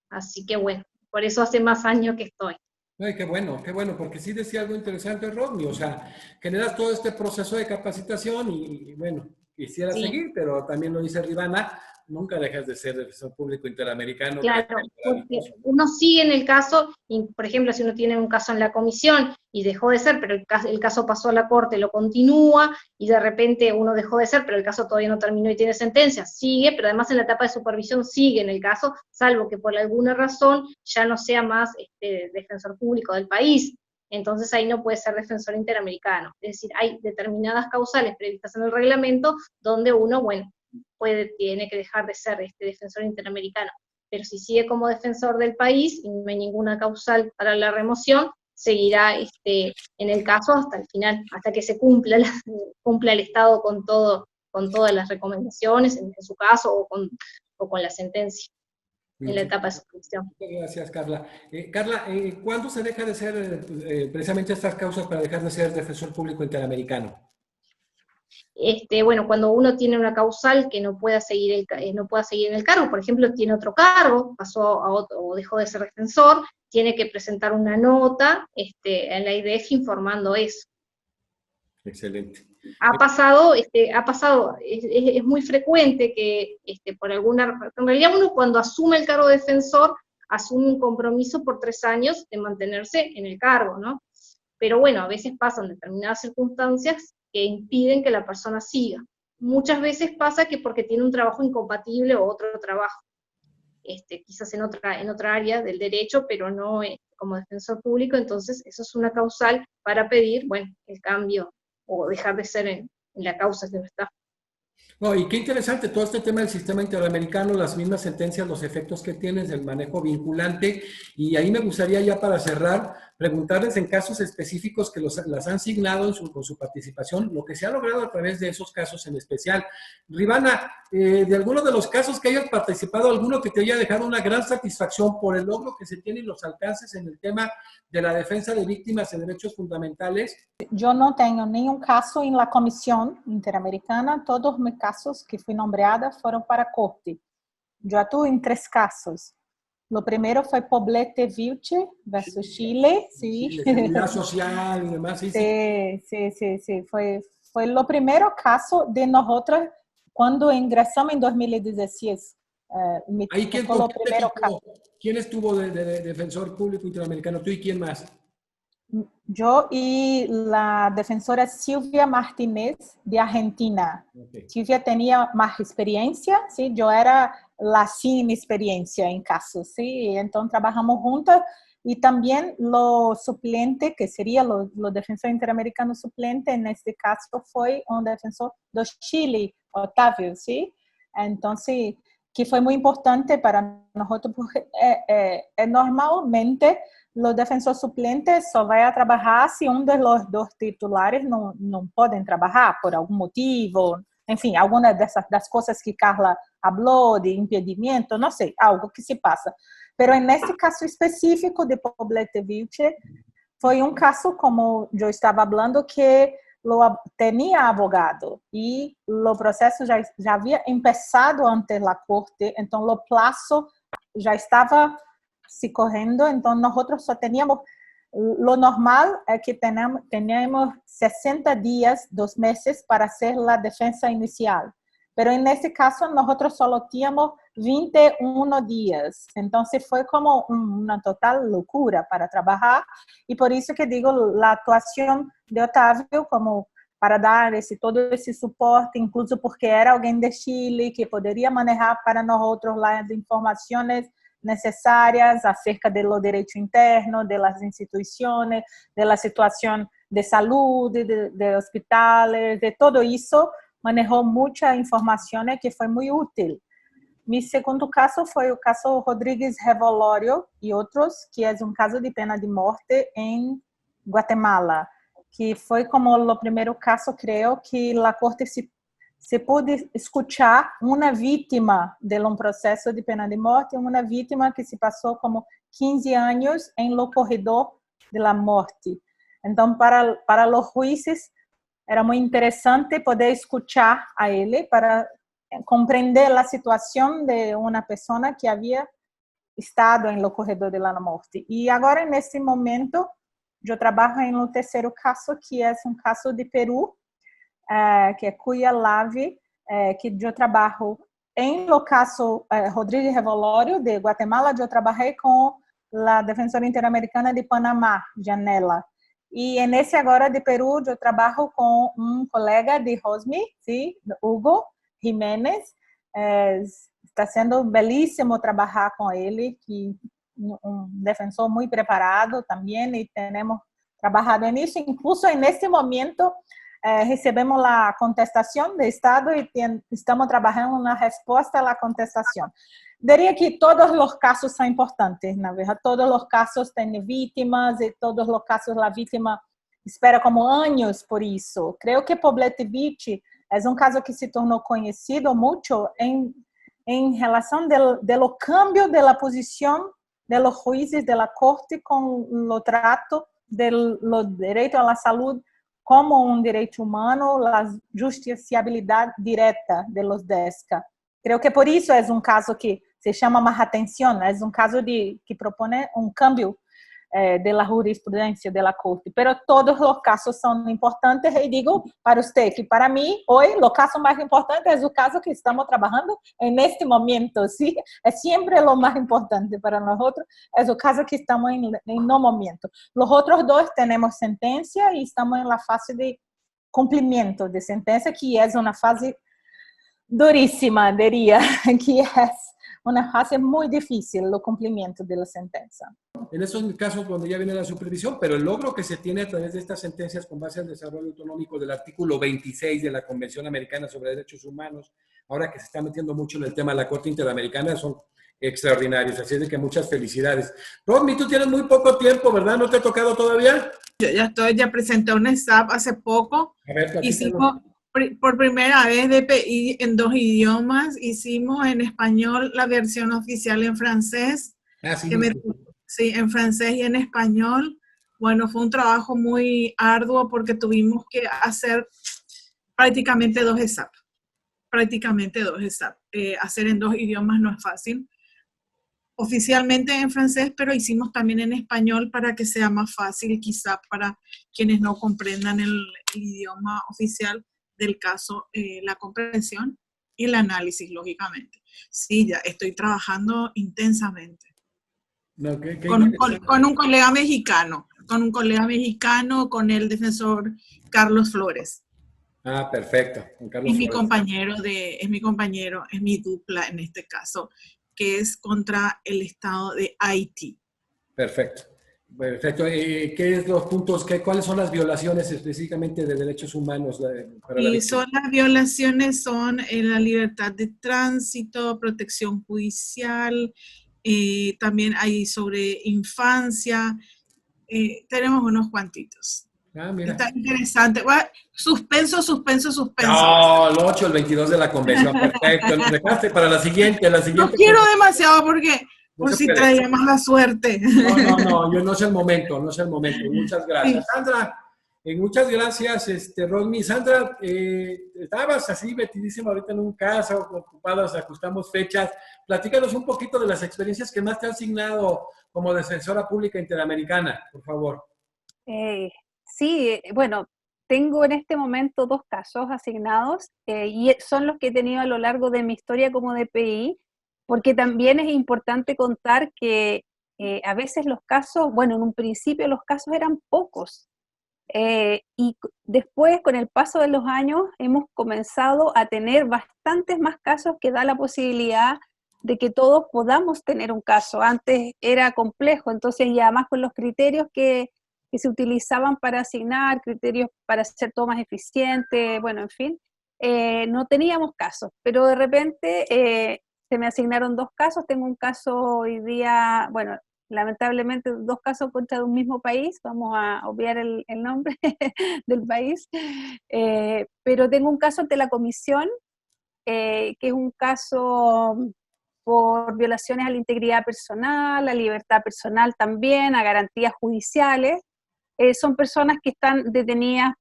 Así que bueno, por eso hace más años que estoy. Ay, qué bueno, porque sí decía algo interesante Rodney, o sea, generas todo este proceso de capacitación y bueno, quisiera seguir, pero también lo dice Rivana, nunca dejas de ser defensor público interamericano. Claro, porque uno sigue en el caso, y por ejemplo, si uno tiene un caso en la comisión y dejó de ser, pero el caso pasó a la corte, lo continúa, y de repente uno dejó de ser, pero el caso todavía no terminó y tiene sentencia, sigue, pero además en la etapa de supervisión sigue en el caso, salvo que por alguna razón ya no sea más defensor público del país. Entonces ahí no puede ser defensor interamericano. Es decir, hay determinadas causales previstas en el reglamento donde uno, bueno, tiene que dejar de ser defensor interamericano, pero si sigue como defensor del país y no hay ninguna causal para la remoción, seguirá en el caso hasta el final, hasta que se cumpla el Estado con todas las recomendaciones, en su caso, o con la sentencia, en la etapa de suscripción. Muchas gracias, Carla. Carla, ¿cuándo se deja de ser precisamente estas causas para dejar de ser defensor público interamericano? Bueno, cuando uno tiene una causal que no pueda seguir en el cargo, por ejemplo, tiene otro cargo, pasó a otro, o dejó de ser defensor, tiene que presentar una nota en la IDF informando eso. Excelente. Ha pasado, es muy frecuente que por alguna, en realidad uno cuando asume el cargo de defensor, asume un compromiso por 3 años de mantenerse en el cargo, ¿no? pero bueno, a veces pasan determinadas circunstancias que impiden que la persona siga. Muchas veces pasa que porque tiene un trabajo incompatible o otro trabajo, quizás en otra área del derecho, pero no como defensor público, entonces eso es una causal para pedir, bueno, el cambio o dejar de ser en la causa que no está. No, y qué interesante todo este tema del sistema interamericano, las mismas sentencias, los efectos que tienes, el manejo vinculante. Y ahí me gustaría ya para cerrar, preguntarles en casos específicos que las han signado con su participación, lo que se ha logrado a través de esos casos en especial. Rivana, de alguno de los casos que hayas participado, alguno que te haya dejado una gran satisfacción por el logro que se tiene y los alcances en el tema de la defensa de víctimas de derechos fundamentales. Yo no tengo ningún caso en la Comisión Interamericana. Todos mis casos que fui nombrada fueron para corte. Yo actúo en 3 casos. Lo primero fue Poblete Vilche versus Chile. Sí. Sí, de seguridad social y demás. Sí, sí. Fue lo primero caso de nosotros cuando ingresamos en 2016. Ahí, ¿quién estuvo de defensor público interamericano? ¿Tú y quién más? Yo y la defensora Silvia Martínez de Argentina. Okay. Silvia tenía más experiencia, ¿sí? Yo era la sin experiencia en casos, ¿sí? Entonces trabajamos juntas y también los suplentes, que sería los defensores interamericanos suplentes, en este caso fue un defensor de Chile, Otávio, ¿sí? Entonces, que fue muy importante para nosotros porque normalmente los defensores suplentes só vai a trabalhar se de los 2 titulares não podem trabalhar por algum motivo, enfim, alguma das coisas que Carla falou, de impedimento, não sei, algo que se passa. Pero nesse caso específico de Poblete Vilche, foi caso, como eu estava falando, que tinha advogado e o processo já havia começado ante a corte, então o prazo já estava se correndo, então nosotros só teníamos, lo normal es que teníamos 60 días, 2 meses para hacer la defensa inicial, pero en este caso nosotros solo teníamos 21 días, entonces fue como una total locura para trabajar y por eso que digo la actuación de Otávio como para dar todo esse suporte, incluso porque era alguém de Chile que poderia manejar para nosotros las informaciones necesarias acerca de lo derecho interno, de las instituciones, de la situación de salud, de hospitales, de todo eso, manejó mucha información que fue muy útil. Mi segundo caso fue el caso Rodríguez Revolório y otros, que es un caso de pena de muerte en Guatemala, que fue como lo primero caso, creo, que la corte se puede escuchar una víctima de un proceso de pena de muerte, una víctima que se pasó como 15 años en lo corredor de la muerte. Entonces, para los jueces era muy interesante poder escuchar a él para comprender la situación de una persona que había estado en lo corredor de la muerte. Y ahora, en este momento, yo trabajo en un tercer caso, que es un caso de Perú, que é Cuya Lave, que eu trabalho em lo caso Rodríguez Revolório de Guatemala. Eu trabalhei com a Defensora Interamericana de Panamá, Janela. E nesse agora de Peru, eu trabalho com colega de Rosmi, sim, Hugo Jiménez. Está sendo belíssimo trabalhar com ele, que defensor muito preparado também, e temos trabalhado nisso. Incluso nesse momento, recebemos a contestação do Estado e estamos trabalhando na resposta à contestação. Diria que todos os casos são importantes, na verdade. Todos os casos têm vítimas e todos os casos a vítima espera como anos por isso. Creio que Poblete Vilche é caso que se tornou conhecido muito em relação do cambio da posição dos juízes da corte com o trato do direito à saúde como direito humano, a justiciabilidade direta de los DESCA. Creo que por isso é caso que se chama mais atenção, é caso que propõe cambio de la jurisprudencia de la Corte, pero todos los casos son importantes y digo para usted que para mí hoy lo caso más importante es el caso que estamos trabajando en este momento, ¿sí? Es siempre lo más importante para nosotros, es el caso que estamos en no momento. Los otros dos tenemos sentencia y estamos en la fase de cumplimiento de sentencia, que es una fase durísima, diría, que es una fase muy difícil, el cumplimiento de la sentencia. En esos casos donde ya viene la supervisión, pero el logro que se tiene a través de estas sentencias con base al desarrollo autonómico del artículo 26 de la Convención Americana sobre Derechos Humanos, ahora que se está metiendo mucho en el tema de la Corte Interamericana, son extraordinarios. Así es de que muchas felicidades. Rodney, tú tienes muy poco tiempo, ¿verdad? ¿No te ha tocado todavía? Yo ya presenté un SAP hace poco. A ver, hicimos por primera vez DPI en 2 idiomas. Hicimos en español la versión oficial en francés. Ah, sí, sí, en francés y en español. Bueno, fue un trabajo muy arduo porque tuvimos que hacer prácticamente 2 SAP. Prácticamente 2 SAP. Hacer en 2 idiomas no es fácil. Oficialmente en francés, pero hicimos también en español para que sea más fácil, quizá para quienes no comprendan el idioma oficial del caso, la comprensión y el análisis, lógicamente. Sí, ya estoy trabajando intensamente. No, con un colega mexicano, con el defensor Carlos Flores. Ah, perfecto. Con Carlos Es Flores. es mi dupla en este caso, que es contra el Estado de Haití. Perfecto. Perfecto. ¿Qué es los puntos? ¿Cuáles son las violaciones específicamente de derechos humanos para la víctima? Las violaciones son la libertad de tránsito, protección judicial, también hay sobre infancia, tenemos unos cuantitos. Ah, mira. Está interesante. Bueno, suspenso. No, el 8, el 22 de la convención. Perfecto. Nos dejaste para la siguiente. No quiero demasiado porque por si traía mala suerte. No, no es el momento. Muchas gracias. Sí. Sandra, muchas gracias, Rodney. Sandra, estabas así metidísima ahorita en un caso, ocupadas, ajustamos fechas. Platícanos un poquito de las experiencias que más te han asignado como defensora pública interamericana, por favor. Sí, bueno, tengo en este momento 2 casos asignados y son los que he tenido a lo largo de mi historia como DPI, porque también es importante contar que a veces los casos, bueno, en un principio los casos eran pocos y después con el paso de los años hemos comenzado a tener bastantes más casos que da la posibilidad de que todos podamos tener un caso. Antes era complejo, entonces y además con los criterios que se utilizaban para asignar, criterios para hacer todo más eficiente, bueno, en fin, no teníamos casos, pero de repente se me asignaron 2 casos, tengo un caso hoy día, bueno, lamentablemente 2 casos contra un mismo país, vamos a obviar el nombre del país, pero tengo un caso ante la comisión, que es un caso por violaciones a la integridad personal, a libertad personal también, a garantías judiciales. Son personas que están detenidas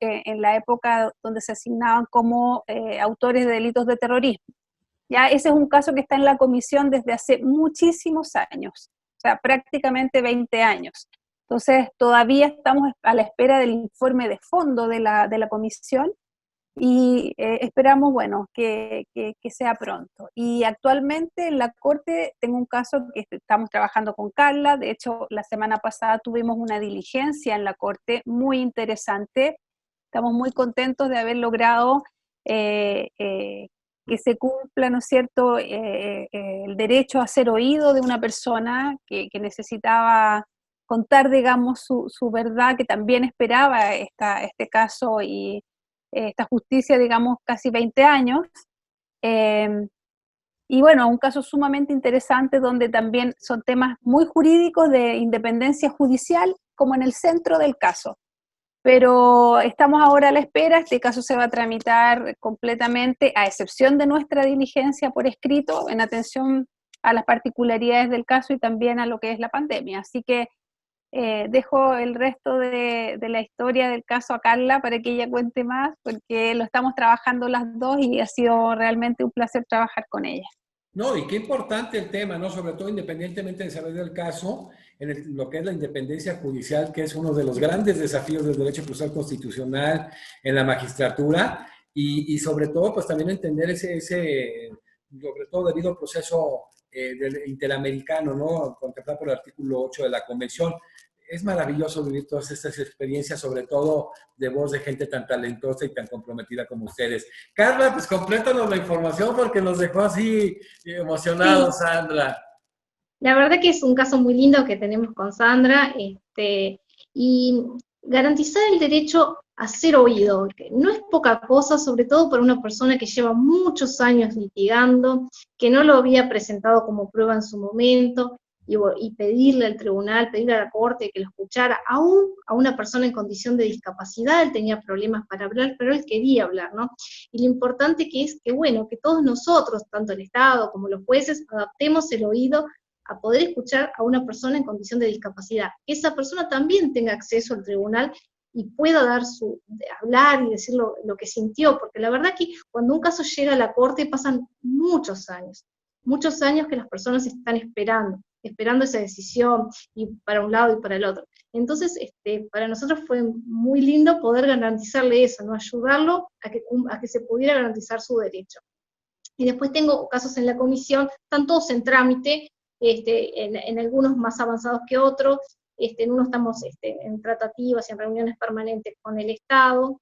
en la época donde se asignaban como autores de delitos de terrorismo. Ya ese es un caso que está en la comisión desde hace muchísimos años, o sea, prácticamente 20 años. Entonces, todavía estamos a la espera del informe de fondo de la comisión y esperamos, bueno, que sea pronto. Y actualmente en la Corte tengo un caso que estamos trabajando con Carla, de hecho la semana pasada tuvimos una diligencia en la Corte muy interesante, estamos muy contentos de haber logrado que se cumpla, ¿no es cierto?, el derecho a ser oído de una persona que necesitaba contar, digamos, su verdad, que también esperaba este caso y esta justicia, digamos, casi 20 años. Y bueno, un caso sumamente interesante donde también son temas muy jurídicos de independencia judicial como en el centro del caso. Pero estamos ahora a la espera, este caso se va a tramitar completamente, a excepción de nuestra diligencia por escrito, en atención a las particularidades del caso y también a lo que es la pandemia. Así que dejo el resto de la historia del caso a Carla para que ella cuente más, porque lo estamos trabajando las dos y ha sido realmente un placer trabajar con ella. No, y qué importante el tema, ¿no? Sobre todo independientemente de saber del caso, en lo que es la independencia judicial, que es uno de los grandes desafíos del derecho procesal constitucional en la magistratura, y sobre todo, pues también entender sobre todo debido al proceso interamericano, ¿no? Contemplado por el artículo 8 de la Convención. Es maravilloso vivir todas estas experiencias, sobre todo de voz de gente tan talentosa y tan comprometida como ustedes. Carla, pues complétanos la información porque nos dejó así emocionados, Sí. Sandra. La verdad que es un caso muy lindo que tenemos con Sandra, y garantizar el derecho a ser oído, que no es poca cosa, sobre todo para una persona que lleva muchos años litigando, que no lo había presentado como prueba en su momento, y pedirle al tribunal, pedirle a la corte que lo escuchara, aún a una persona en condición de discapacidad. Él tenía problemas para hablar, pero él quería hablar, ¿no? Y lo importante que es que, bueno, que todos nosotros, tanto el Estado como los jueces, adaptemos el oído a poder escuchar a una persona en condición de discapacidad, que esa persona también tenga acceso al tribunal y pueda hablar y decir lo que sintió, porque la verdad que cuando un caso llega a la corte pasan muchos años que las personas están esperando esa decisión, y para un lado y para el otro. Entonces, para nosotros fue muy lindo poder garantizarle eso, ¿no? Ayudarlo a que se pudiera garantizar su derecho. Y después tengo casos en la comisión, están todos en trámite, en algunos más avanzados que otros, en uno estamos en tratativas y en reuniones permanentes con el Estado,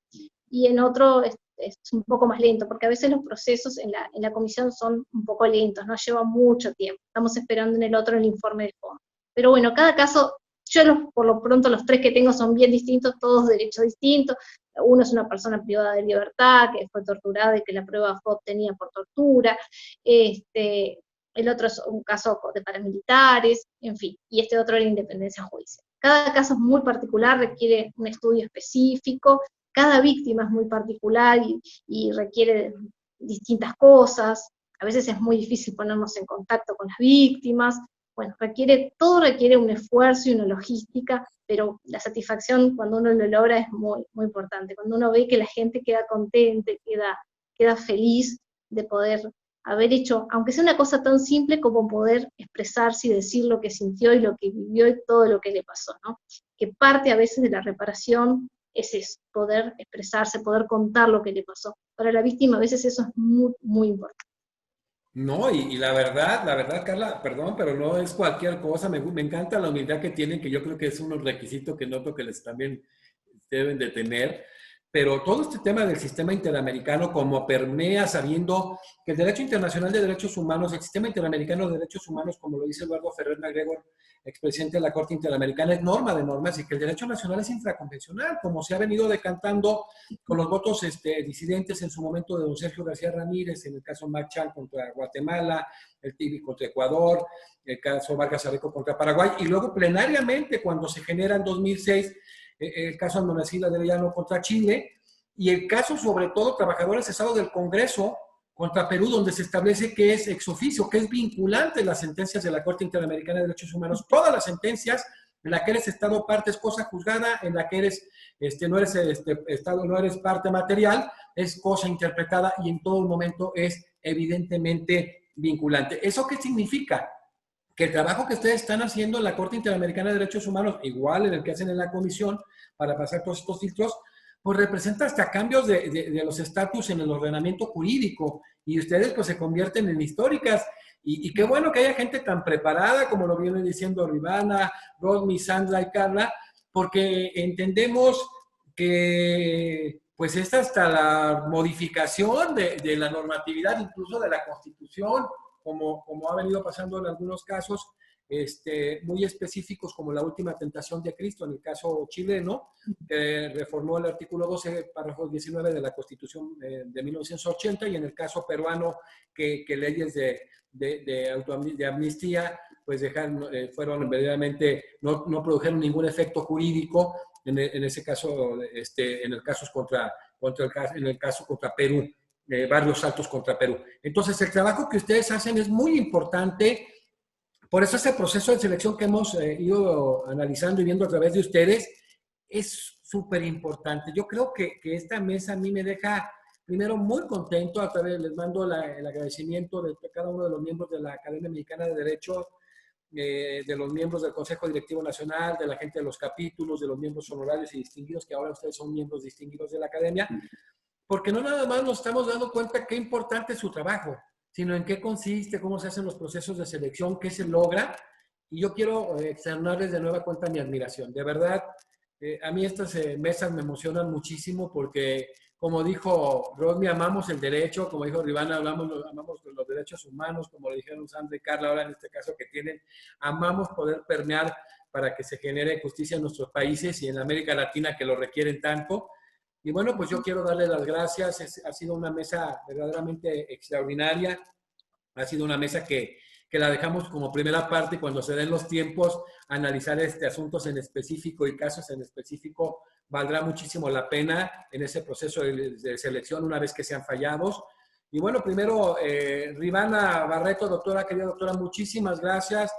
y en otro es un poco más lento, porque a veces los procesos en la comisión son un poco lentos, no lleva mucho tiempo. Estamos esperando en el otro el informe de fondo. Pero bueno, cada caso, por lo pronto los 3 que tengo son bien distintos, todos derechos distintos. Uno es una persona privada de libertad, que fue torturada y que la prueba fue obtenida por tortura. El otro es un caso de paramilitares, en fin, y este otro era independencia judicial. Cada caso es muy particular, requiere un estudio específico, cada víctima es muy particular y requiere distintas cosas. A veces es muy difícil ponernos en contacto con las víctimas. Bueno, todo requiere un esfuerzo y una logística, pero la satisfacción cuando uno lo logra es muy, muy importante. Cuando uno ve que la gente queda contenta, queda feliz de poder haber hecho, aunque sea una cosa tan simple como poder expresarse y decir lo que sintió y lo que vivió y todo lo que le pasó, ¿no? Que parte a veces de la reparación es eso, poder expresarse, poder contar lo que le pasó. Para la víctima a veces eso es muy, muy importante. No, y la verdad, Carla, perdón, pero no es cualquier cosa. Me encanta la humildad que tienen, que yo creo que es un requisito que noto que les también deben de tener. Pero todo este tema del sistema interamericano, como permea, sabiendo que el derecho internacional de derechos humanos, el sistema interamericano de derechos humanos, como lo dice Eduardo Ferrer MacGregor, expresidente de la Corte Interamericana, es norma de normas, y que el derecho nacional es infraconvencional, como se ha venido decantando con los votos disidentes en su momento de don Sergio García Ramírez, en el caso Marchal contra Guatemala, el Tibi contra Ecuador, el caso Vargas Areco contra Paraguay, y luego plenariamente cuando se genera en 2006 el caso Almonacida de Arellano contra Chile, y el caso sobre todo trabajadores cesados del Congreso contra Perú, donde se establece que es ex oficio, que es vinculante las sentencias de la Corte Interamericana de Derechos Humanos. Todas las sentencias en la que eres Estado parte es cosa juzgada, en la que eres, no eres Estado, no eres parte material, es cosa interpretada, y en todo momento es evidentemente vinculante. ¿Eso qué significa? Que el trabajo que ustedes están haciendo en la Corte Interamericana de Derechos Humanos, igual en el que hacen en la comisión para pasar todos estos filtros, pues representa hasta cambios de los estatus en el ordenamiento jurídico, y ustedes pues se convierten en históricas, y qué bueno que haya gente tan preparada, como lo viene diciendo Rivana, Rodney, Sandra y Carla, porque entendemos que pues es hasta la modificación de la normatividad, incluso de la Constitución, como ha venido pasando en algunos casos muy específicos, como la última tentación de Cristo, en el caso chileno, que reformó el artículo 12, párrafo 19 de la Constitución de 1980, y en el caso peruano, que leyes de amnistía pues fueron verdaderamente, no produjeron ningún efecto jurídico en ese caso, en el caso contra Perú. Varios saltos contra Perú. Entonces, el trabajo que ustedes hacen es muy importante. Por eso ese proceso de selección que hemos ido analizando y viendo a través de ustedes es súper importante. Yo creo que esta mesa a mí me deja, primero, muy contento. A través les mando el agradecimiento de cada uno de los miembros de la Academia Mexicana de Derecho, de los miembros del Consejo Directivo Nacional, de la gente de los capítulos, de los miembros honorarios y distinguidos, que ahora ustedes son miembros distinguidos de la academia, porque no nada más nos estamos dando cuenta qué importante es su trabajo, sino en qué consiste, cómo se hacen los procesos de selección, qué se logra. Y yo quiero externarles de nueva cuenta mi admiración. De verdad, a mí estas mesas me emocionan muchísimo porque, como dijo Rodney, amamos el derecho, como dijo Rivana, amamos los derechos humanos, como le dijeron Sandra y Carla ahora en este caso que tienen, amamos poder permear para que se genere justicia en nuestros países y en América Latina que lo requieren tanto. Y bueno, pues yo quiero darle las gracias. Ha sido una mesa verdaderamente extraordinaria. Ha sido una mesa que la dejamos como primera parte y cuando se den los tiempos, analizar asuntos en específico y casos en específico, valdrá muchísimo la pena en ese proceso de selección una vez que sean fallados. Y bueno, primero, Rivana Barreto, doctora, querida doctora, muchísimas gracias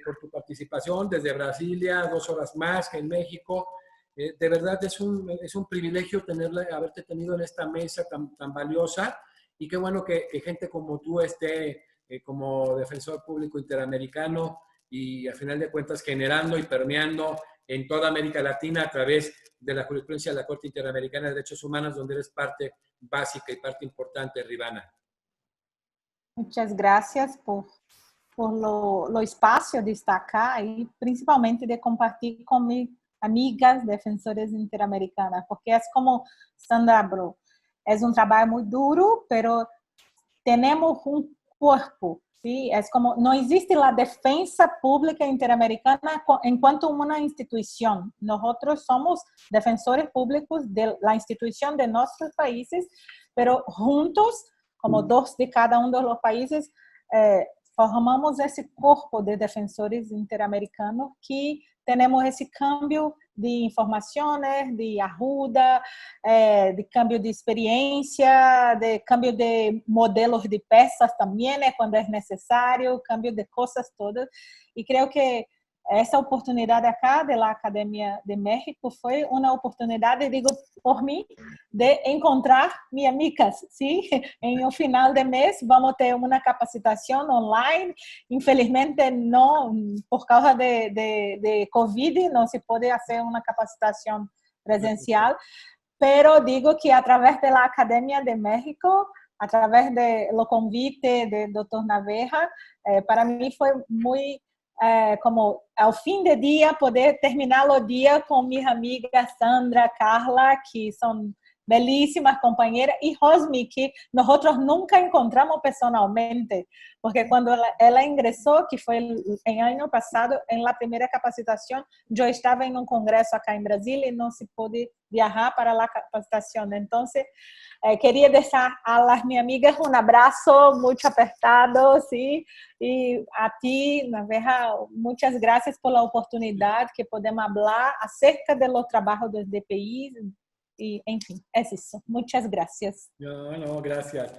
por tu participación desde Brasilia, 2 horas más que en México. De verdad es un privilegio haberte tenido en esta mesa tan valiosa y qué bueno que gente como tú esté como defensor público interamericano y a final de cuentas generando y permeando en toda América Latina a través de la jurisprudencia de la Corte Interamericana de Derechos Humanos, donde eres parte básica y parte importante, Rivana. Muchas gracias por lo espaço de estar acá e principalmente de compartilhar com mis amigas defensoras interamericanas, porque é como Sandra habló, é trabalho muito duro, pero temos cuerpo, ¿sí? Es como, no existe la defensa pública interamericana enquanto una institución. Nosotros somos defensores públicos de la institución de nuestros países, pero juntos, como 2 de cada uno de los países, formamos esse corpo de defensores interamericanos que temos esse cambio de informações, de ajuda, de cambio de experiência, de cambio de modelos de peças também, quando é necessário, cambio de coisas todas. E creio que essa oportunidade acá da Academia de México foi uma oportunidade, digo por mim, de encontrar minhas amigas, sim? Em um final de mês vamos ter uma capacitação online. Infelizmente não, por causa de Covid, não se pode fazer uma capacitação presencial, pero digo que através da Academia de México, através do convite do Dr. Naveja, para mim foi muito como ao fim do dia poder terminar o dia com minhas amigas Sandra, Carla, que são belíssimas companheiras, e Rosmi, que nós nunca encontramos pessoalmente, porque quando ela ingressou, que foi em ano passado, em la primeira capacitação, eu estava em um congresso acá em Brasília e não se pôde viajar para a capacitação. Então, queria deixar a las minhas amigas um abraço muito apertado, sim, e a ti, Naveja, muitas graças pela oportunidade que podemos falar acerca do trabalho dos DPIs. Y, en fin, es eso. Muchas gracias. No, gracias.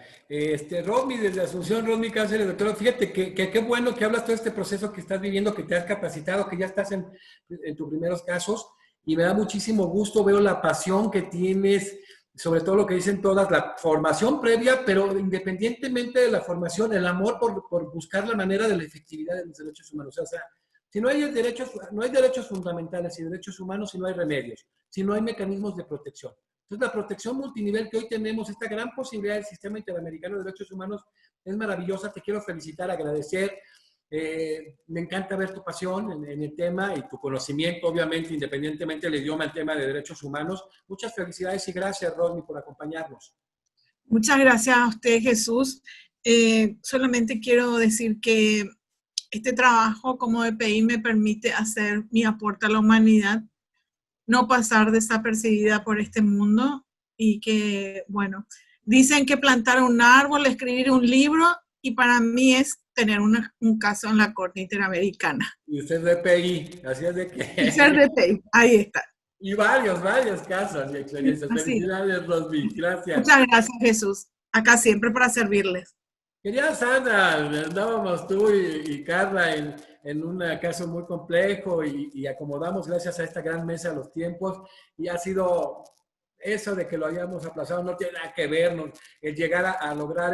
Rodney, desde Asunción, Rodney Cáceres, doctor, fíjate que qué bueno que hablas todo este proceso que estás viviendo, que te has capacitado, que ya estás en tus primeros casos, y me da muchísimo gusto, veo la pasión que tienes, sobre todo lo que dicen todas, la formación previa, pero independientemente de la formación, el amor por buscar la manera de la efectividad de los derechos humanos. O sea, si no hay derechos fundamentales y derechos humanos, si no hay remedios, si no hay mecanismos de protección. Entonces, la protección multinivel que hoy tenemos, esta gran posibilidad del Sistema Interamericano de Derechos Humanos, es maravillosa. Te quiero felicitar, agradecer. Me encanta ver tu pasión en el tema y tu conocimiento, obviamente, independientemente del idioma, el tema de derechos humanos. Muchas felicidades y gracias, Rodney, por acompañarnos. Muchas gracias a usted, Jesús. Solamente quiero decir que este trabajo como DPI me permite hacer mi aporte a la humanidad, no pasar desapercibida por este mundo y que, bueno, dicen que plantar un árbol, escribir un libro y para mí es tener un caso en la Corte Interamericana. Y usted es DPI, así es de que... Y ser DPI, ahí está. Y varios casos y experiencias. Felicidades, Rosby, gracias. Muchas gracias, Jesús. Acá siempre para servirles. Querida Sandra, andábamos tú y Carla en un caso muy complejo y acomodamos gracias a esta gran mesa los tiempos y ha sido eso de que lo hayamos aplazado, no tiene nada que ver, el llegar a lograr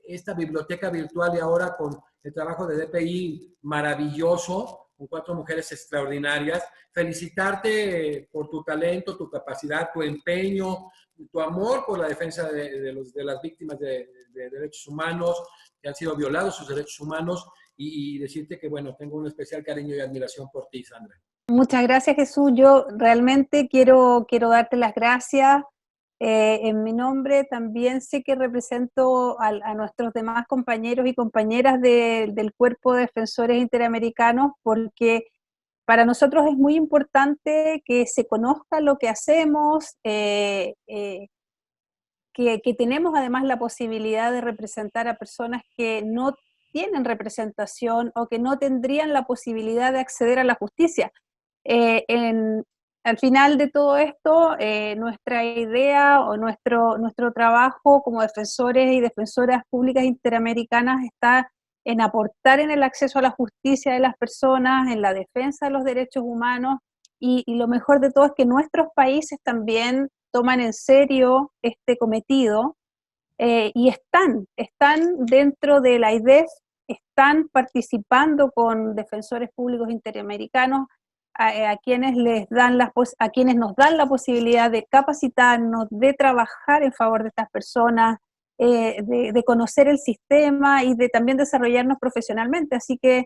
esta biblioteca virtual y ahora con el trabajo de DPI maravilloso, con 4 mujeres extraordinarias. Felicitarte por tu talento, tu capacidad, tu empeño, tu amor por la defensa de las víctimas de derechos humanos, que han sido violados sus derechos humanos, y decirte que, bueno, tengo un especial cariño y admiración por ti, Sandra. Muchas gracias, Jesús. Yo realmente quiero darte las gracias. En mi nombre también sé que represento a nuestros demás compañeros y compañeras del Cuerpo de Defensores Interamericanos, porque para nosotros es muy importante que se conozca lo que hacemos, que tenemos además la posibilidad de representar a personas que no tienen representación o que no tendrían la posibilidad de acceder a la justicia. Al final de todo esto, nuestra idea o nuestro trabajo como defensores y defensoras públicas interamericanas está en aportar en el acceso a la justicia de las personas, en la defensa de los derechos humanos, y lo mejor de todo es que nuestros países también toman en serio este cometido y están dentro de la IDEF, están participando con defensores públicos interamericanos, a quienes nos dan la posibilidad de capacitarnos, de trabajar en favor de estas personas, de conocer el sistema y de también desarrollarnos profesionalmente. Así que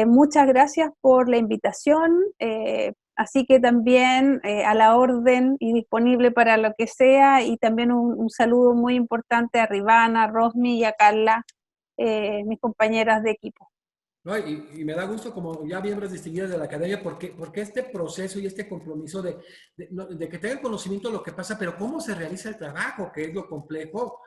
muchas gracias por la invitación, así que también a la orden y disponible para lo que sea, y también un saludo muy importante a Rivana, a Rosmi y a Carla, mis compañeras de equipo. No, y me da gusto como ya miembros distinguidos de la academia, porque este proceso y este compromiso de que tengan conocimiento de lo que pasa, pero cómo se realiza el trabajo, que es lo complejo.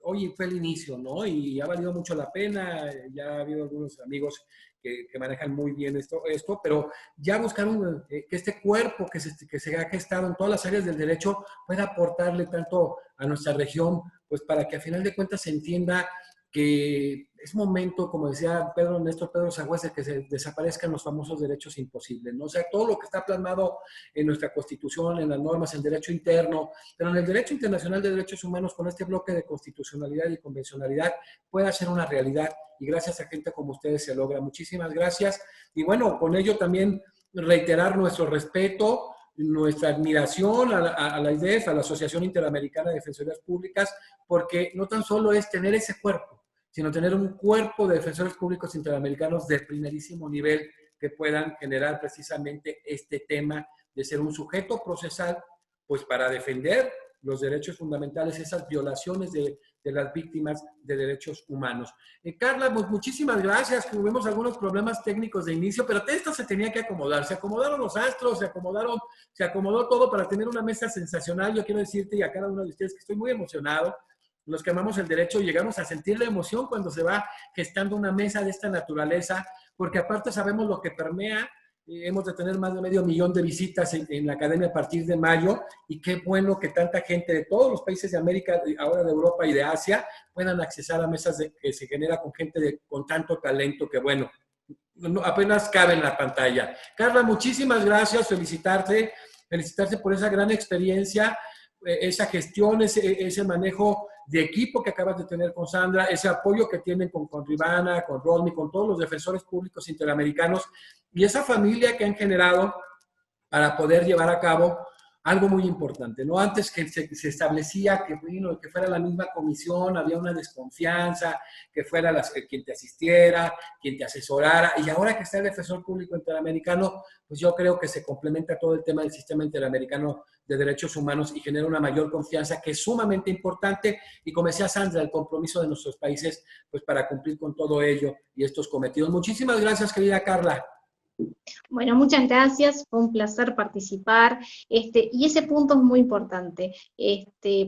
Hoy fue el inicio, ¿no? Y ha valido mucho la pena, ya ha habido algunos amigos que manejan muy bien esto, pero ya buscaron que este cuerpo que se ha gestado en todas las áreas del derecho pueda aportarle tanto a nuestra región, pues para que a final de cuentas se entienda que es momento, como decía Néstor Pedro Sagüesa, que se desaparezcan los famosos derechos imposibles, ¿no? O sea, todo lo que está plasmado en nuestra Constitución, en las normas, en derecho interno, pero en el derecho internacional de derechos humanos, con este bloque de constitucionalidad y convencionalidad, pueda ser una realidad, y gracias a gente como ustedes se logra. Muchísimas gracias, y bueno, con ello también reiterar nuestro respeto, nuestra admiración a la IDEF, a la Asociación Interamericana de Defensorías Públicas, porque no tan solo es tener ese cuerpo, sino tener un cuerpo de defensores públicos interamericanos de primerísimo nivel que puedan generar precisamente este tema de ser un sujeto procesal, pues para defender los derechos fundamentales, esas violaciones de las víctimas de derechos humanos. Carla, pues muchísimas gracias, que tuvimos algunos problemas técnicos de inicio, pero esto se tenía que acomodar, se acomodaron los astros, se acomodó todo para tener una mesa sensacional. Yo quiero decirte y a cada uno de ustedes que estoy muy emocionado. Los que amamos el derecho llegamos a sentir la emoción cuando se va gestando una mesa de esta naturaleza, porque aparte sabemos lo que permea. Hemos de tener más de 500,000 de visitas en la academia a partir de mayo, y qué bueno que tanta gente de todos los países de América, ahora de Europa y de Asia, puedan accesar a mesas que se genera con gente con tanto talento que, bueno, apenas cabe en la pantalla. Carla, muchísimas gracias, felicitarte por esa gran experiencia, esa gestión, ese manejo de equipo que acabas de tener con Sandra, ese apoyo que tienen con Rivana, con Rodney, con todos los defensores públicos interamericanos, y esa familia que han generado para poder llevar a cabo algo muy importante, ¿no? Antes que se establecía que fuera la misma comisión, había una desconfianza, que fuera quien te asistiera, quien te asesorara, y ahora que está el defensor público interamericano, pues yo creo que se complementa todo el tema del sistema interamericano de derechos humanos y genera una mayor confianza, que es sumamente importante, y como decía Sandra, el compromiso de nuestros países, pues para cumplir con todo ello y estos cometidos. Muchísimas gracias, querida Carla. Bueno, muchas gracias, fue un placer participar, y ese punto es muy importante,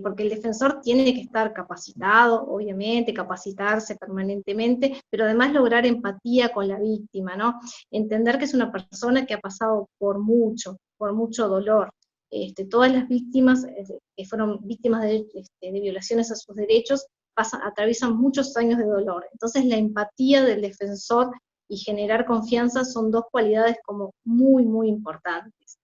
porque el defensor tiene que estar capacitado, obviamente, capacitarse permanentemente, pero además lograr empatía con la víctima, ¿no? Entender que es una persona que ha pasado por mucho dolor. Todas las víctimas que fueron víctimas de violaciones a sus derechos atraviesan muchos años de dolor. Entonces la empatía del defensor y generar confianza son dos cualidades como muy, muy importantes.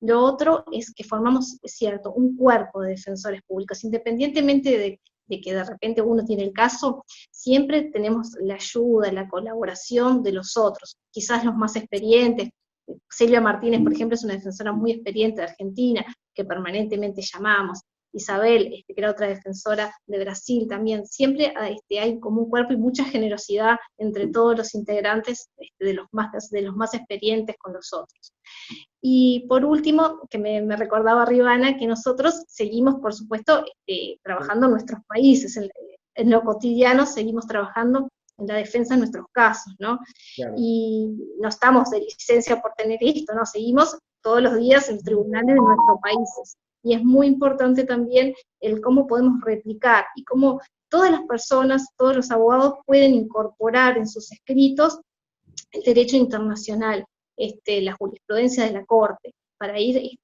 Lo otro es que formamos, es cierto, un cuerpo de defensores públicos, independientemente de que de repente uno tiene el caso, siempre tenemos la ayuda, la colaboración de los otros, quizás los más experientes. Silvia Martínez, por ejemplo, es una defensora muy experiente de Argentina, que permanentemente llamamos. Isabel, que era otra defensora de Brasil también. Siempre hay como un cuerpo y mucha generosidad entre todos los integrantes, de los más experientes con los otros. Y por último, que me recordaba Rivana, que nosotros seguimos, por supuesto, trabajando en nuestros países, en lo cotidiano seguimos trabajando en la defensa de nuestros casos, ¿no? Claro. Y no estamos de licencia por tener esto, ¿no? Seguimos todos los días en tribunales de nuestros países. Y es muy importante también el cómo podemos replicar y cómo todas las personas, todos los abogados pueden incorporar en sus escritos el derecho internacional, la jurisprudencia de la Corte, para ir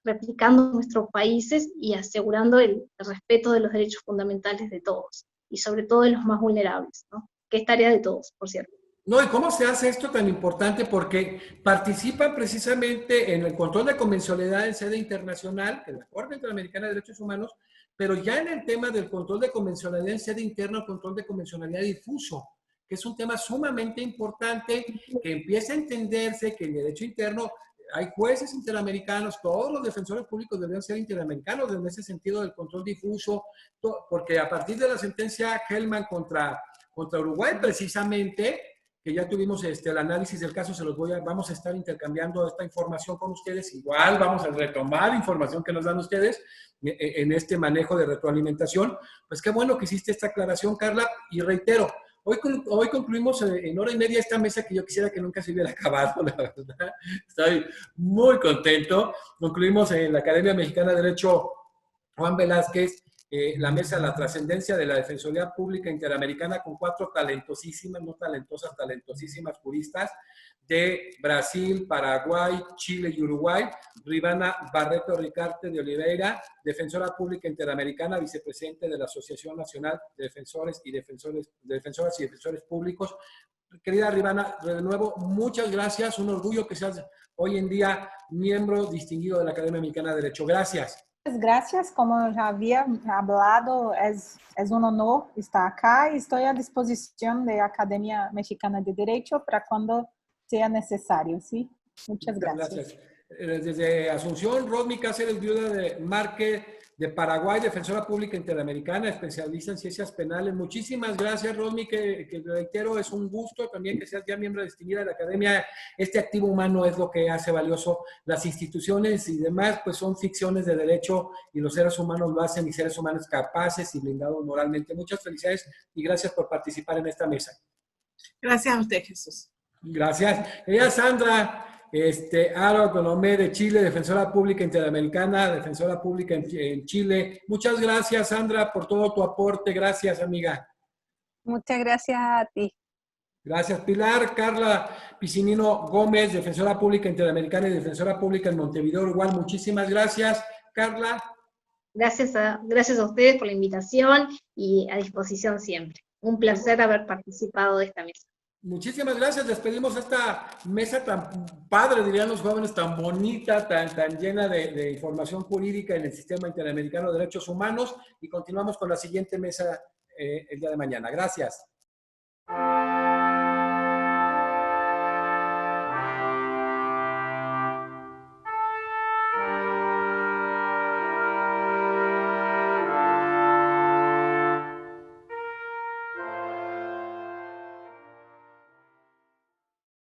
replicando nuestros países y asegurando el respeto de los derechos fundamentales de todos, y sobre todo de los más vulnerables, ¿no? Que es tarea de todos, por cierto. No, ¿y cómo se hace esto tan importante? Porque participan precisamente en el control de convencionalidad en sede internacional, en la Corte Interamericana de Derechos Humanos, pero ya en el tema del control de convencionalidad en sede interna, o control de convencionalidad difuso, que es un tema sumamente importante, que empieza a entenderse que en derecho interno hay jueces interamericanos, todos los defensores públicos deberían ser interamericanos en ese sentido del control difuso, porque a partir de la sentencia Hellman contra Uruguay, precisamente, que ya tuvimos el análisis del caso, vamos a estar intercambiando esta información con ustedes, igual vamos a retomar información que nos dan ustedes en este manejo de retroalimentación. Pues qué bueno que hiciste esta aclaración, Carla, y reitero, hoy concluimos en hora y media esta mesa que yo quisiera que nunca se hubiera acabado, la verdad. Estoy muy contento. Concluimos en la Academia Mexicana de Derecho Juan Velázquez, la mesa La Trascendencia de la Defensoría Pública Interamericana, con 4 talentosísimas, no talentosas, talentosísimas juristas de Brasil, Paraguay, Chile y Uruguay. Rivana Barreto Ricarte de Oliveira, defensora pública interamericana, vicepresidente de la Asociación Nacional de Defensoras y Defensores Públicos. Querida Rivana, de nuevo, muchas gracias. Un orgullo que seas hoy en día miembro distinguido de la Academia Mexicana de Derecho. Gracias. Gracias, como já havia hablado, es un honor estar acá y estoy a disposición de Academia Mexicana de Derecho para cuando sea necesario, ¿sí? Muchas gracias. Desde Asunción, Rodmi Cáceres, viuda de Marque de Paraguay, defensora pública interamericana, especialista en ciencias penales. Muchísimas gracias, Rodmi, que reitero, es un gusto también que seas ya miembro distinguida de la Academia. Este activo humano es lo que hace valioso. Las instituciones y demás, pues son ficciones de derecho y los seres humanos lo hacen, y seres humanos capaces y blindados moralmente. Muchas felicidades y gracias por participar en esta mesa. Gracias a usted, Jesús. Gracias. Ella, Sandra Aro Colomé de Chile, defensora pública interamericana, defensora pública en Chile. Muchas gracias, Sandra, por todo tu aporte. Gracias, amiga. Muchas gracias a ti. Gracias, Pilar. Carla Picinino Gómez, defensora pública interamericana y defensora pública en Montevideo, Uruguay. Muchísimas gracias, Carla. Gracias a ustedes por la invitación y a disposición siempre. Un placer haber participado de esta mesa. Muchísimas gracias. Despedimos esta mesa tan padre, dirían los jóvenes, tan bonita, tan llena de información jurídica en el Sistema Interamericano de Derechos Humanos, y continuamos con la siguiente mesa el día de mañana. Gracias.